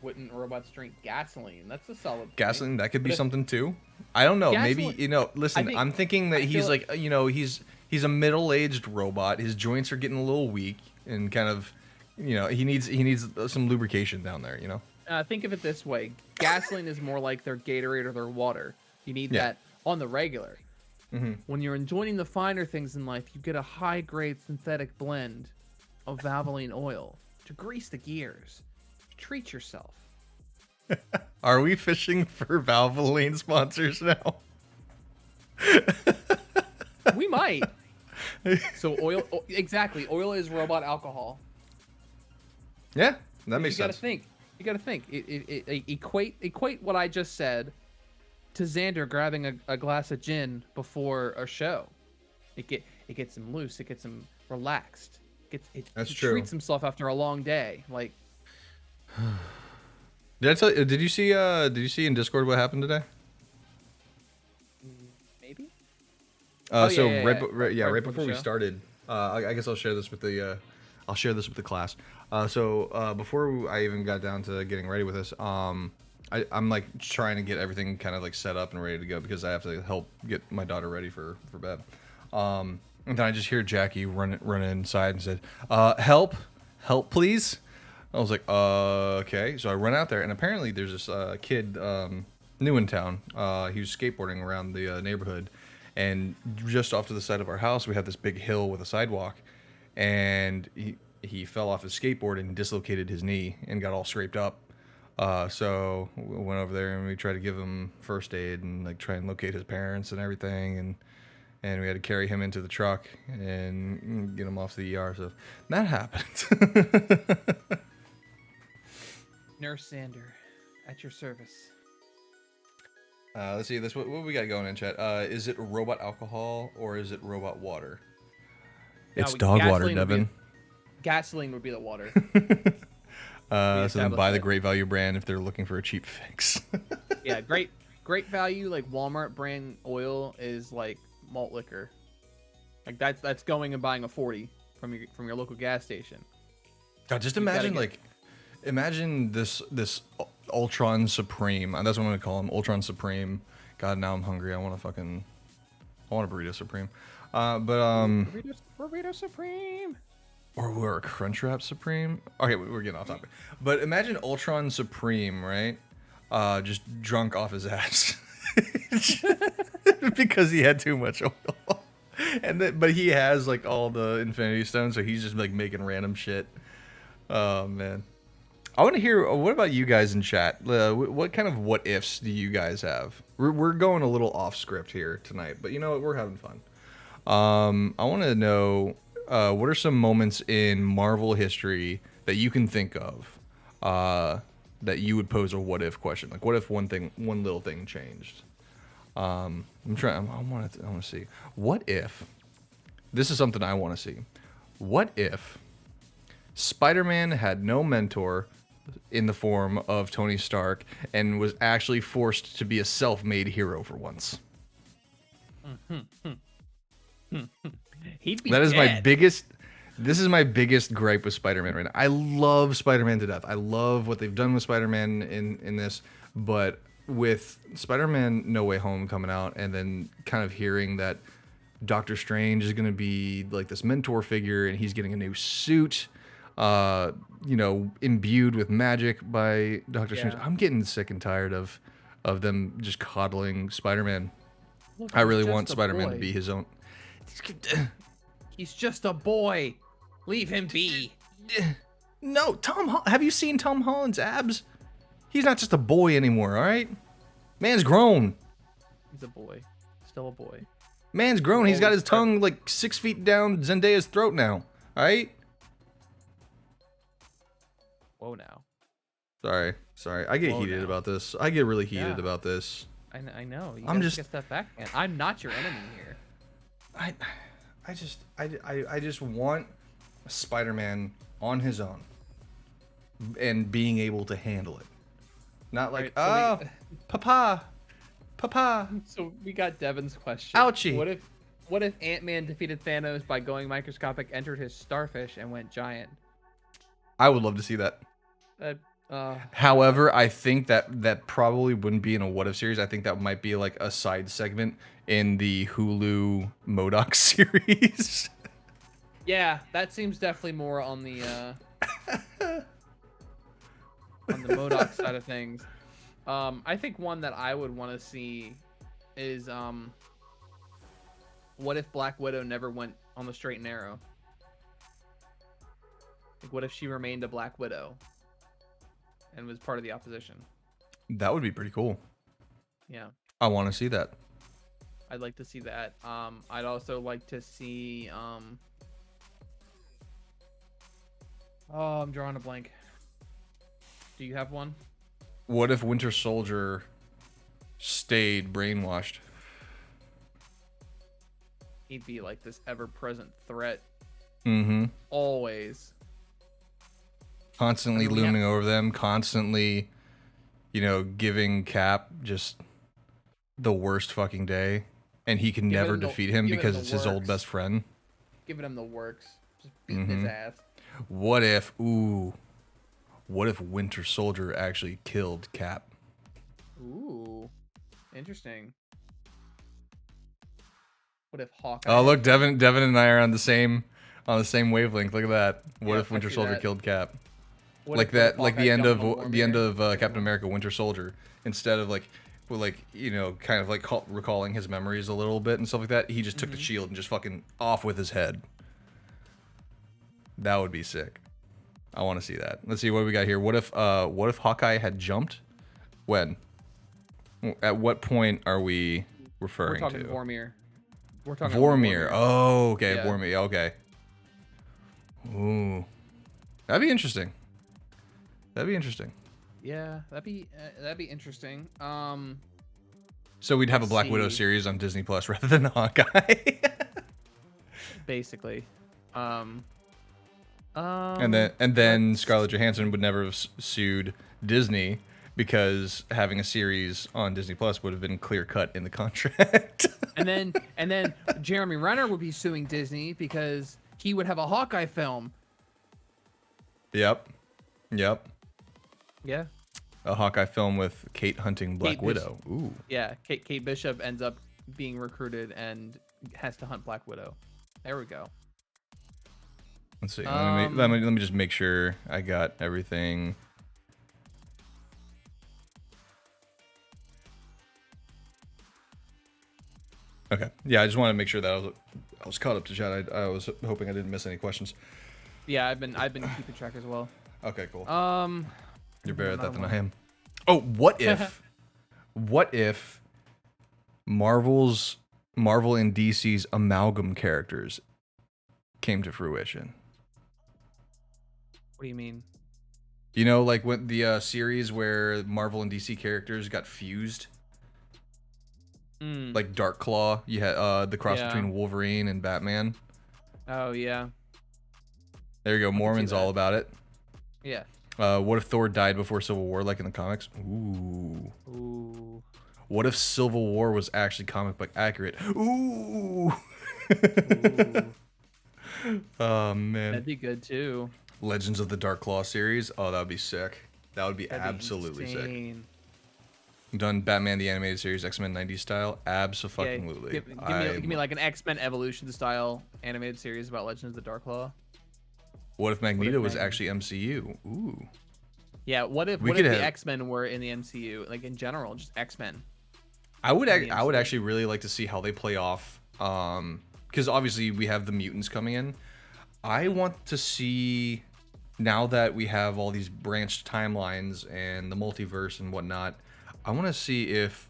Wouldn't robots drink gasoline? That's a solid point. Gasoline, that could be something too. I don't know. Maybe, listen, I'm thinking that he's like, he's a middle-aged robot. His joints are getting a little weak, and kind of, he needs some lubrication down there, Think of it this way. Gasoline is more like their Gatorade or their water. You need that on the regular. When you're enjoying the finer things in life, you get a high-grade synthetic blend of Valvoline oil to grease the gears. Treat yourself. Are we fishing for Valvoline sponsors now? We might. So oil, exactly. Oil is robot alcohol. Yeah, that makes sense. You gotta think. Equate what I just said to Xander grabbing a glass of gin before a show. It gets him loose. It gets him relaxed. That's he true. treats himself after a long day. Like, Did I tell you? Did you see in Discord what happened today? maybe. Right before we started, I guess I'll share this with the class. Before I even got down to getting ready with this, I'm like trying to get everything kind of like set up and ready to go because I have to help get my daughter ready for bed. And then I just hear Jackie run inside and said, "Help, please." I was like, okay. So I run out there, and apparently there's this kid new in town. He was skateboarding around the neighborhood, and just off to the side of our house, we have this big hill with a sidewalk, and he fell off his skateboard and dislocated his knee and got all scraped up. So we went over there and we tried to give him first aid and like try and locate his parents and everything, and we had to carry him into the truck and get him off the ER. So that happened. Nurse Xander, at your service. Let's see this. What we got going in chat? Is it robot alcohol or is it robot water? It's dog water, Devin. Gasoline would be the water. So then buy the Great Value brand if they're looking for a cheap fix. Yeah, great value. Like Walmart brand oil is like malt liquor. Like that's going and buying a 40 from your local gas station. God, just imagine imagine this Ultron Supreme. That's what I'm gonna call him, Ultron Supreme. God, now I'm hungry. I want a burrito Supreme. Burrito Supreme. Or we're a Crunchwrap Supreme. Okay, we're getting off topic. But imagine Ultron Supreme, right? Just drunk off his ass because he had too much oil. But he has like all the Infinity Stones, so he's just like making random shit. Oh man, I want to hear. What about you guys in chat? What kind of what ifs do you guys have? We're going a little off script here tonight, but you know what? We're having fun. I want to know what are some moments in Marvel history that you can think of that you would pose a what if question? Like, what if one little thing changed? I'm trying. I want to see. What if? This is something I want to see. What if Spider-Man had no mentor in the form of Tony Stark and was actually forced to be a self-made hero for once? He'd be That is dead. my biggest. This is my biggest gripe with Spider-Man right now. I love Spider-Man to death. I love what they've done with Spider-Man in this, but with Spider-Man No Way Home coming out and then kind of hearing that Doctor Strange is going to be like this mentor figure and he's getting a new suit, imbued with magic by Doctor Strange. I'm getting sick and tired of them just coddling Spider-Man. Look, I really want Spider-Man to be his own. He's just a boy. Leave him be. No, have you seen Tom Holland's abs? He's not just a boy anymore, all right? Man's grown. He's a boy. Still a boy. Man's grown. He's got his tongue like 6 feet down Zendaya's throat now, all right? Whoa now. Sorry. I get heated about this. I get really heated about this. I know. You I'm just get stuff back, man. I'm not your enemy here. I just want Spider-Man on his own and being able to handle it. Not like, Papa. So we got Devin's question. Ouchie. What if Ant-Man defeated Thanos by going microscopic, entered his starfish, and went giant? I would love to see that. However, I think that probably wouldn't be in a What If series. I think that might be like a side segment in the Hulu MODOK series. Yeah, that seems definitely more on the MODOK side of things. I think one that I would want to see is what if Black Widow never went on the straight and narrow? Like, what if she remained a Black Widow and was part of the opposition? That would be pretty cool. Yeah. I want to see that. I'd like to see that. I'd also like to see oh, I'm drawing a blank. Do you have one? What if Winter Soldier stayed brainwashed? He'd be like this ever-present threat. Mm-hmm. Always. Constantly looming over them, constantly, giving Cap just the worst fucking day. And he can never defeat him because it's his old best friend. Giving him the works. Just beating his ass. What if Winter Soldier actually killed Cap? Ooh. Interesting. What if Hawkeye? Oh, look, Devin and I are on the same wavelength. Look at that. What if Winter Soldier killed Cap? Like the end of Captain America Winter Soldier. Instead of kind of like recalling his memories a little bit and stuff like that, he just took the shield and just fucking off with his head. That would be sick. I want to see that. Let's see what we got here. What if Hawkeye had jumped? When? At what point are we referring to? We're talking Vormir. We're talking Vormir. Oh, okay. Yeah. Vormir. Okay. Ooh, that'd be interesting. Yeah, that'd be interesting. So we'd have a Black Widow series on Disney Plus rather than Hawkeye. Basically. And then Scarlett Johansson would never have sued Disney because having a series on Disney Plus would have been clear cut in the contract. and then Jeremy Renner would be suing Disney because he would have a Hawkeye film. Yep. Yeah. A Hawkeye film with Kate hunting Black Widow. Ooh. Yeah, Kate Bishop ends up being recruited and has to hunt Black Widow. There we go. Let's see. Let me just make sure I got everything. Okay. Yeah, I just wanted to make sure that I was caught up to chat. I was hoping I didn't miss any questions. Yeah, I've been keeping track as well. Okay, cool. You're better at that than I am. Oh, what if Marvel and DC's amalgam characters came to fruition? What do you mean? Like when the series where Marvel and DC characters got fused? Like Dark Claw, you had the cross between Wolverine and Batman. Oh yeah. There you go. Mormon's all about it. Yeah. What if Thor died before Civil War, like in the comics? Ooh. What if Civil War was actually comic book accurate? Ooh. Oh man. That'd be good too. Legends of the Dark Claw series. Oh, that would be sick. That would be absolutely sick. Done Batman the Animated Series, X-Men 90s style. Abso-fucking-lutely. Give me like an X-Men Evolution style animated series about Legends of the Dark Claw. What if Magneto was actually MCU? Ooh. Yeah, what if the X-Men were in the MCU, like in general, just X-Men? I would actually really like to see how they play off, because obviously we have the mutants coming in. I want to see, now that we have all these branched timelines and the multiverse and whatnot, I want to see if,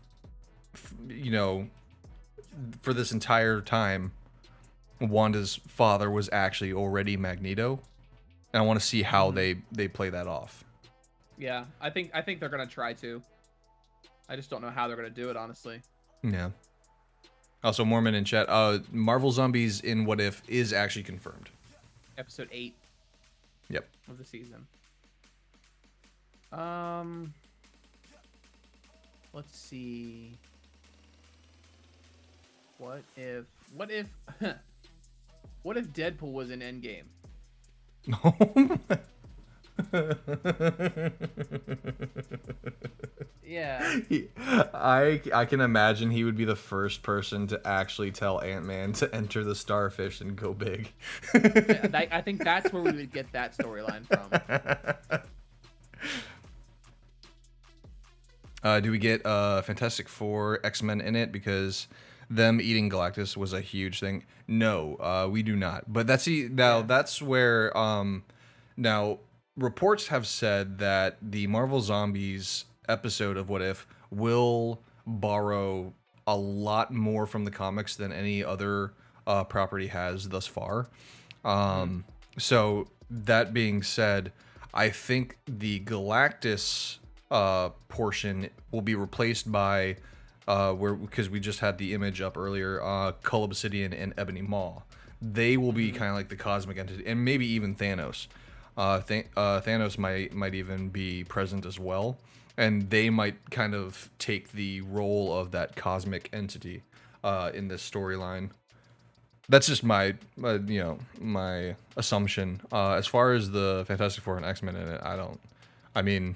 for this entire time, Wanda's father was actually already Magneto. And I want to see how they play that off. Yeah, I think they're gonna try to. I just don't know how they're gonna do it, honestly. Yeah. Also, Mormon in chat. Marvel Zombies in What If is actually confirmed. Episode 8. Yep. Of the season. Let's see. What if Deadpool was in Endgame? Yeah. I can imagine he would be the first person to actually tell Ant-Man to enter the starfish and go big. I think that's where we would get that storyline from. Do we get Fantastic Four, X-Men in it? Because them eating Galactus was a huge thing. No, we do not. But that's where now reports have said that the Marvel Zombies episode of What If will borrow a lot more from the comics than any other property has thus far. So that being said, I think the Galactus portion will be replaced by because we just had the image up earlier, Cull Obsidian and Ebony Maw. They will be kind of like the cosmic entity, and maybe even Thanos. Thanos might even be present as well, and they might kind of take the role of that cosmic entity in this storyline. That's just my my assumption. As far as the Fantastic Four and X-Men in it, I mean,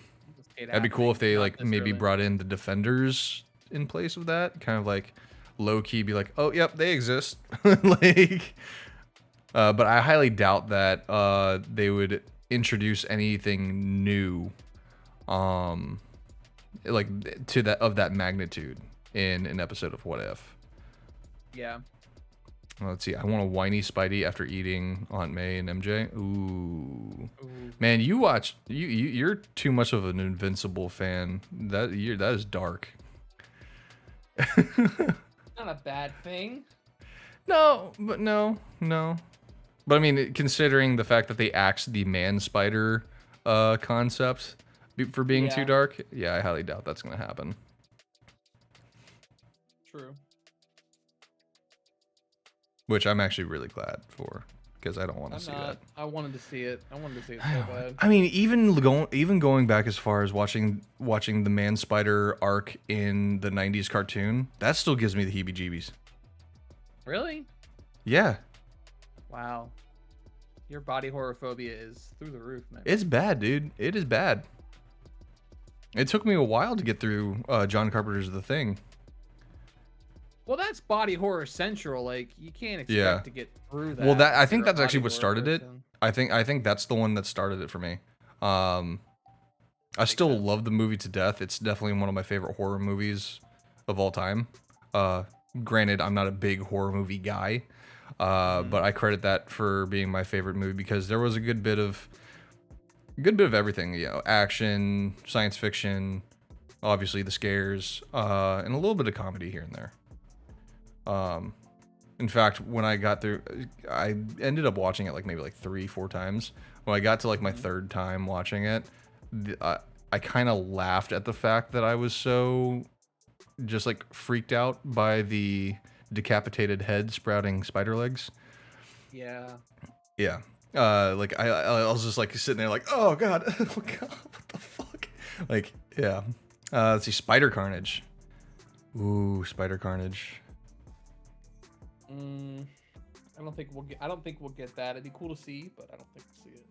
that'd be cool if they like maybe brought in the Defenders in place of that, kind of like low key be like, oh yep, they exist. Like, but I highly doubt that they would introduce anything new, like to that magnitude in an episode of What If. Yeah. Let's see. I want a whiny Spidey after eating Aunt May and MJ. Ooh. Man, you're too much of an Invincible fan. That is dark. Not a bad thing. No. But I mean, considering the fact that they axed the man spider concept for being too dark, yeah, I highly doubt that's gonna happen. True. Which I'm actually really glad for, because I don't want to see that. I wanted to see it. I wanted to see it so bad. I mean, even going back as far as watching the Man Spider arc in the '90s cartoon, that still gives me the heebie-jeebies. Really? Yeah. Wow. Your body horror phobia is through the roof, man. It's bad, dude. It is bad. It took me a while to get through John Carpenter's The Thing. Well, that's body horror central. Like, you can't expect to get through that. Well, I think that's actually what started it. I think that's the one that started it for me. I still love the movie to death. It's definitely one of my favorite horror movies of all time. Granted, I'm not a big horror movie guy, but I credit that for being my favorite movie because there was a good bit of everything. You know, action, science fiction, obviously the scares, and a little bit of comedy here and there. In fact, when I got through, I ended up watching it like maybe like 3-4 times. When I got to like my third time watching it, I kind of laughed at the fact that I was so just like freaked out by the decapitated head sprouting spider legs. Yeah. Yeah. Like I was just like sitting there like, oh god, oh god, what the fuck? Like, yeah. Let's see, Spider Carnage. Ooh, Spider Carnage. I don't think we'll get that. It'd be cool to see, but I don't think we'll see it.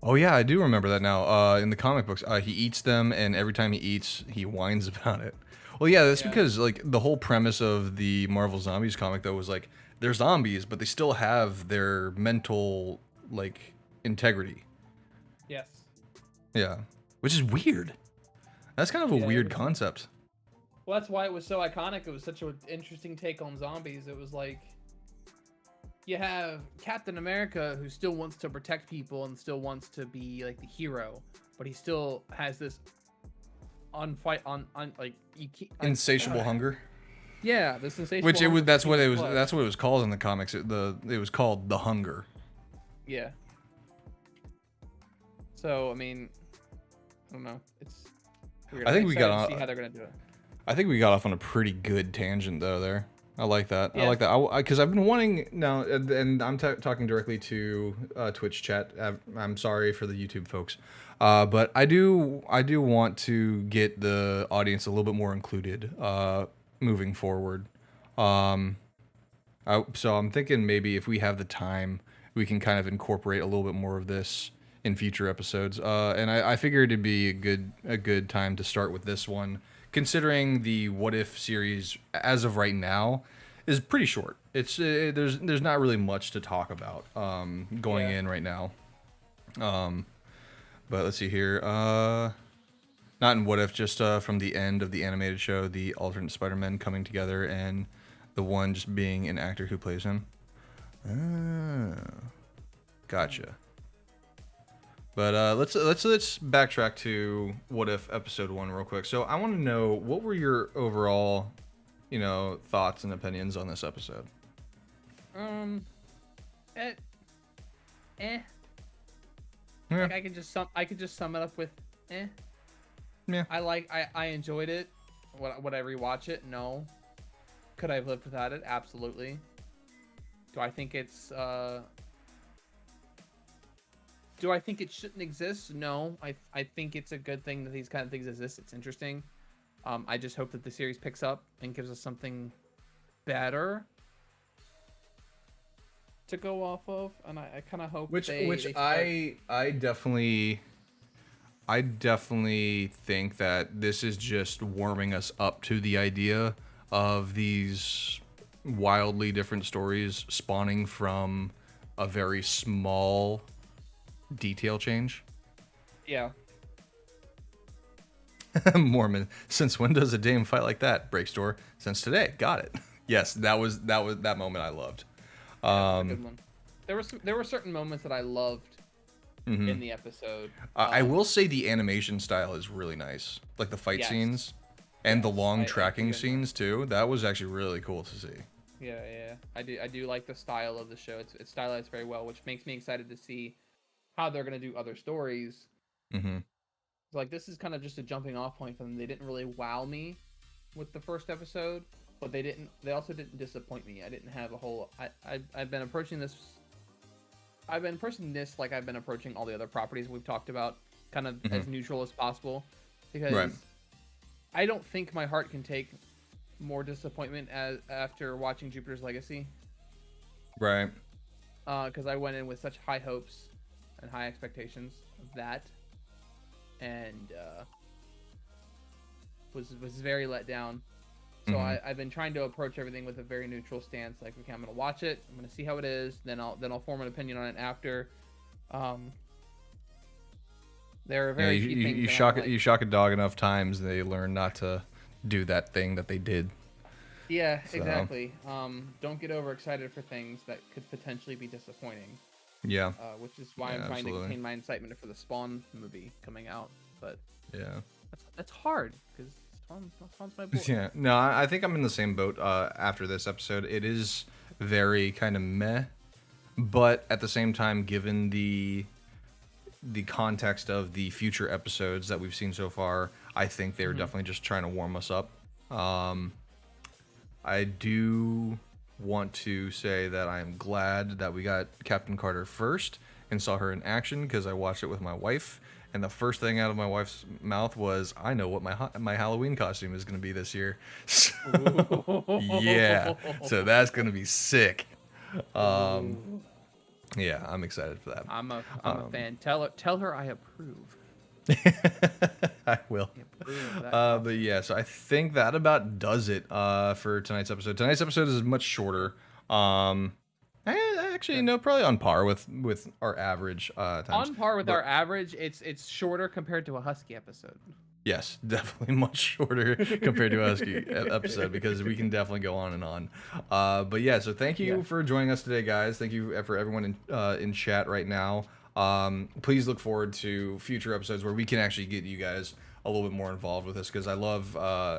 Oh yeah, I do remember that now. In the comic books, he eats them, and every time he eats, he whines about it. Well, yeah, that's because like the whole premise of the Marvel Zombies comic though was like they're zombies, but they still have their mental like integrity. Yes. Yeah, which is weird. That's kind of a weird concept. Well, that's why it was so iconic. It was such an interesting take on zombies. It was like you have Captain America who still wants to protect people and still wants to be like the hero, but he still has this insatiable hunger. Yeah, this insatiable. Which that's what it was called in the comics. It was called the Hunger. Yeah. So I mean, I don't know. It's weird. I think we got on. See how they're gonna do it. I think we got off on a pretty good tangent though there. I like that. Yeah. I like that. Because I've been wanting now, and I'm talking directly to Twitch chat. I'm sorry for the YouTube folks, but I do want to get the audience a little bit more included moving forward. So I'm thinking maybe if we have the time, we can kind of incorporate a little bit more of this in future episodes. And I figured it'd be a good time to start with this one. Considering the What If series as of right now is pretty short. It's there's not really much to talk about going in right now. But let's see here. Not in What If, just from the end of the animated show, the alternate Spider-Man coming together and the one just being an actor who plays him. Gotcha. But let's backtrack to What If episode 1 real quick. So I want to know, what were your overall, thoughts and opinions on this episode? Eh. Yeah. Like I could just sum it up with eh. Yeah. I enjoyed it. Would I rewatch it? No. Could I have lived without it? Absolutely. Do I think it's Do I think it shouldn't exist? No. I think it's a good thing that these kind of things exist. It's interesting. I just hope that the series picks up and gives us something better to go off of, and I kind of hope I definitely think that this is just warming us up to the idea of these wildly different stories spawning from a very small detail change. Yeah. Mormon, since when does a dame fight like that? Break store. Since today. Got it. Yes, that moment I loved. That was a good one. There were certain moments that I loved in the episode. I will say the animation style is really nice, like the fight scenes and the long tracking scenes too. That was actually really cool to see. Yeah. I do like the style of the show. It's stylized very well, which makes me excited to see how they're gonna do other stories. Like, this is kind of just a jumping off point for them. They didn't really wow me with the first episode, but they also didn't disappoint me. I didn't have a whole I've been approaching this like I've been approaching all the other properties we've talked about, kind of as neutral as possible, because I don't think my heart can take more disappointment after watching Jupiter's Legacy. Right. Because I went in with such high hopes and high expectations of that, and was very let down. So I've been trying to approach everything with a very neutral stance. Like, okay, I'm gonna watch it. I'm gonna see how it is. Then I'll form an opinion on it after. There are very few things. You shock a dog enough times, they learn not to do that thing that they did. Yeah, so. Exactly. Don't get overexcited for things that could potentially be disappointing. Yeah. Which is why I'm trying to contain my excitement for the Spawn movie coming out. But yeah, that's hard because Spawn's my boy. Yeah. No, I think I'm in the same boat. After this episode, it is very kind of meh, but at the same time, given the context of the future episodes that we've seen so far, I think they're definitely just trying to warm us up. I do want to say that I'm glad that we got Captain Carter first and saw her in action, because I watched it with my wife, and the first thing out of my wife's mouth was, I know what my Halloween costume is going to be this year. So, yeah, so that's going to be sick. Yeah, I'm excited for that. I'm a fan. Tell her I approve. I will. But yeah, so I think that about does it for tonight's episode. Tonight's episode is much shorter. Actually, no, probably on par with our average times. On par with our average. It's shorter compared to a Husky episode. Yes, definitely much shorter compared to a Husky episode, because we can definitely go on and on. But yeah, so thank you for joining us today, guys. Thank you for everyone in chat right now. Please look forward to future episodes where we can actually get you guys a little bit more involved with this, because I love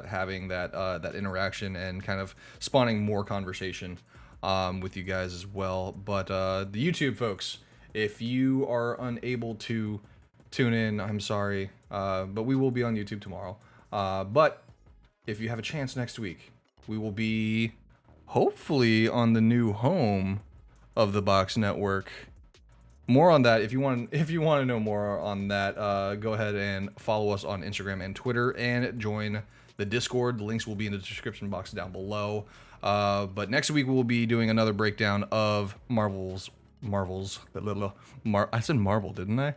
having that interaction and kind of spawning more conversation with you guys as well. But the YouTube folks, if you are unable to tune in, I'm sorry, but we will be on YouTube tomorrow. But if you have a chance next week, we will be hopefully on the new home of the Box Network. More on that. If you want to know more on that, go ahead and follow us on Instagram and Twitter, and join the Discord. The links will be in the description box down below. But next week we'll be doing another breakdown of Marvel's. I said Marvel, didn't I?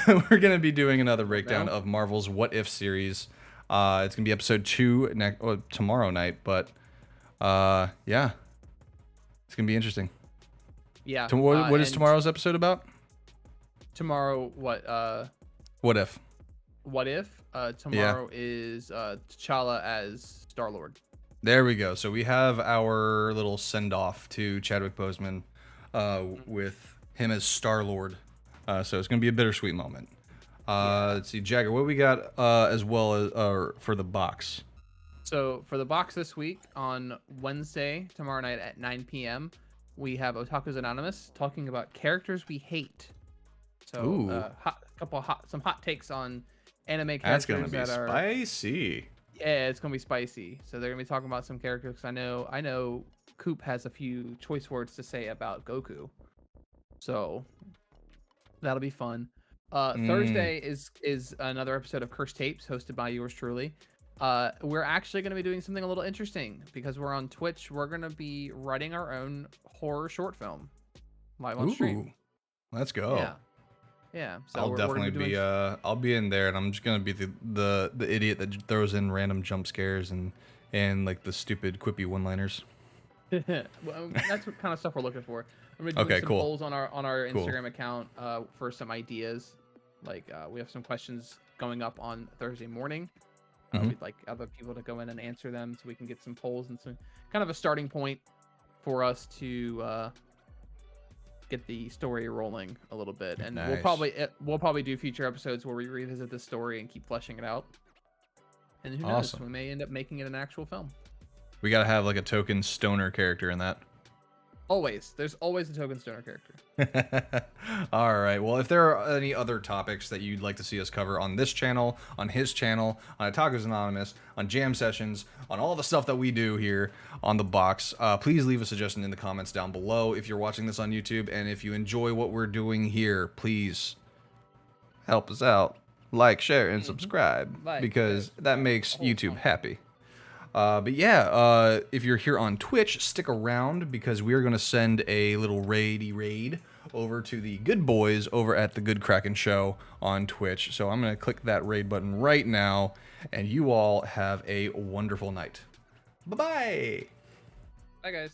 We're gonna be doing another breakdown of Marvel's What If series. It's gonna be episode 2 tomorrow night. But yeah, it's gonna be interesting. Yeah. What is tomorrow's episode about? Tomorrow, what? What if? What if? Tomorrow is T'Challa as Star-Lord. There we go. So we have our little send off to Chadwick Boseman, with him as Star-Lord. So it's going to be a bittersweet moment. Let's see, Jagger, what we got as well as for the box? So for the box this week on Wednesday, tomorrow night at 9 p.m., we have Otaku's Anonymous talking about characters we hate. So some hot takes on anime characters. That's gonna be spicy. Yeah, it's gonna be spicy. So they're gonna be talking about some characters. I know Coop has a few choice words to say about Goku. So that'll be fun. Thursday is another episode of Cursed Tapes hosted by yours truly. We're actually going to be doing something a little interesting because we're on Twitch. We're going to be writing our own horror short film live on stream. Let's go. Yeah. So I'll definitely be I'll be in there, and I'm just going to be the idiot that throws in random jump scares and like the stupid quippy one-liners. Well, that's what kind of stuff we're looking for. I'm going to do some polls on our Instagram account for some ideas. Like we have some questions going up on Thursday morning. We'd like other people to go in and answer them so we can get some polls and some kind of a starting point for us to get the story rolling a little bit. And we'll probably do future episodes where we revisit this story and keep fleshing it out. And who knows, we may end up making it an actual film. We got to have like a token stoner character in that. There's always a token stoner character. All right. Well, if there are any other topics that you'd like to see us cover on this channel, on his channel, on Otaku's Anonymous, on Jam Sessions, on all the stuff that we do here on the box, please leave a suggestion in the comments down below. If you're watching this on YouTube and if you enjoy what we're doing here, please help us out. Like, share, and subscribe because that makes YouTube happy. But yeah, if you're here on Twitch, stick around because we are going to send a little raid over to the good boys over at the Good Kraken Show on Twitch. So I'm going to click that raid button right now, and you all have a wonderful night. Bye-bye. Bye, guys.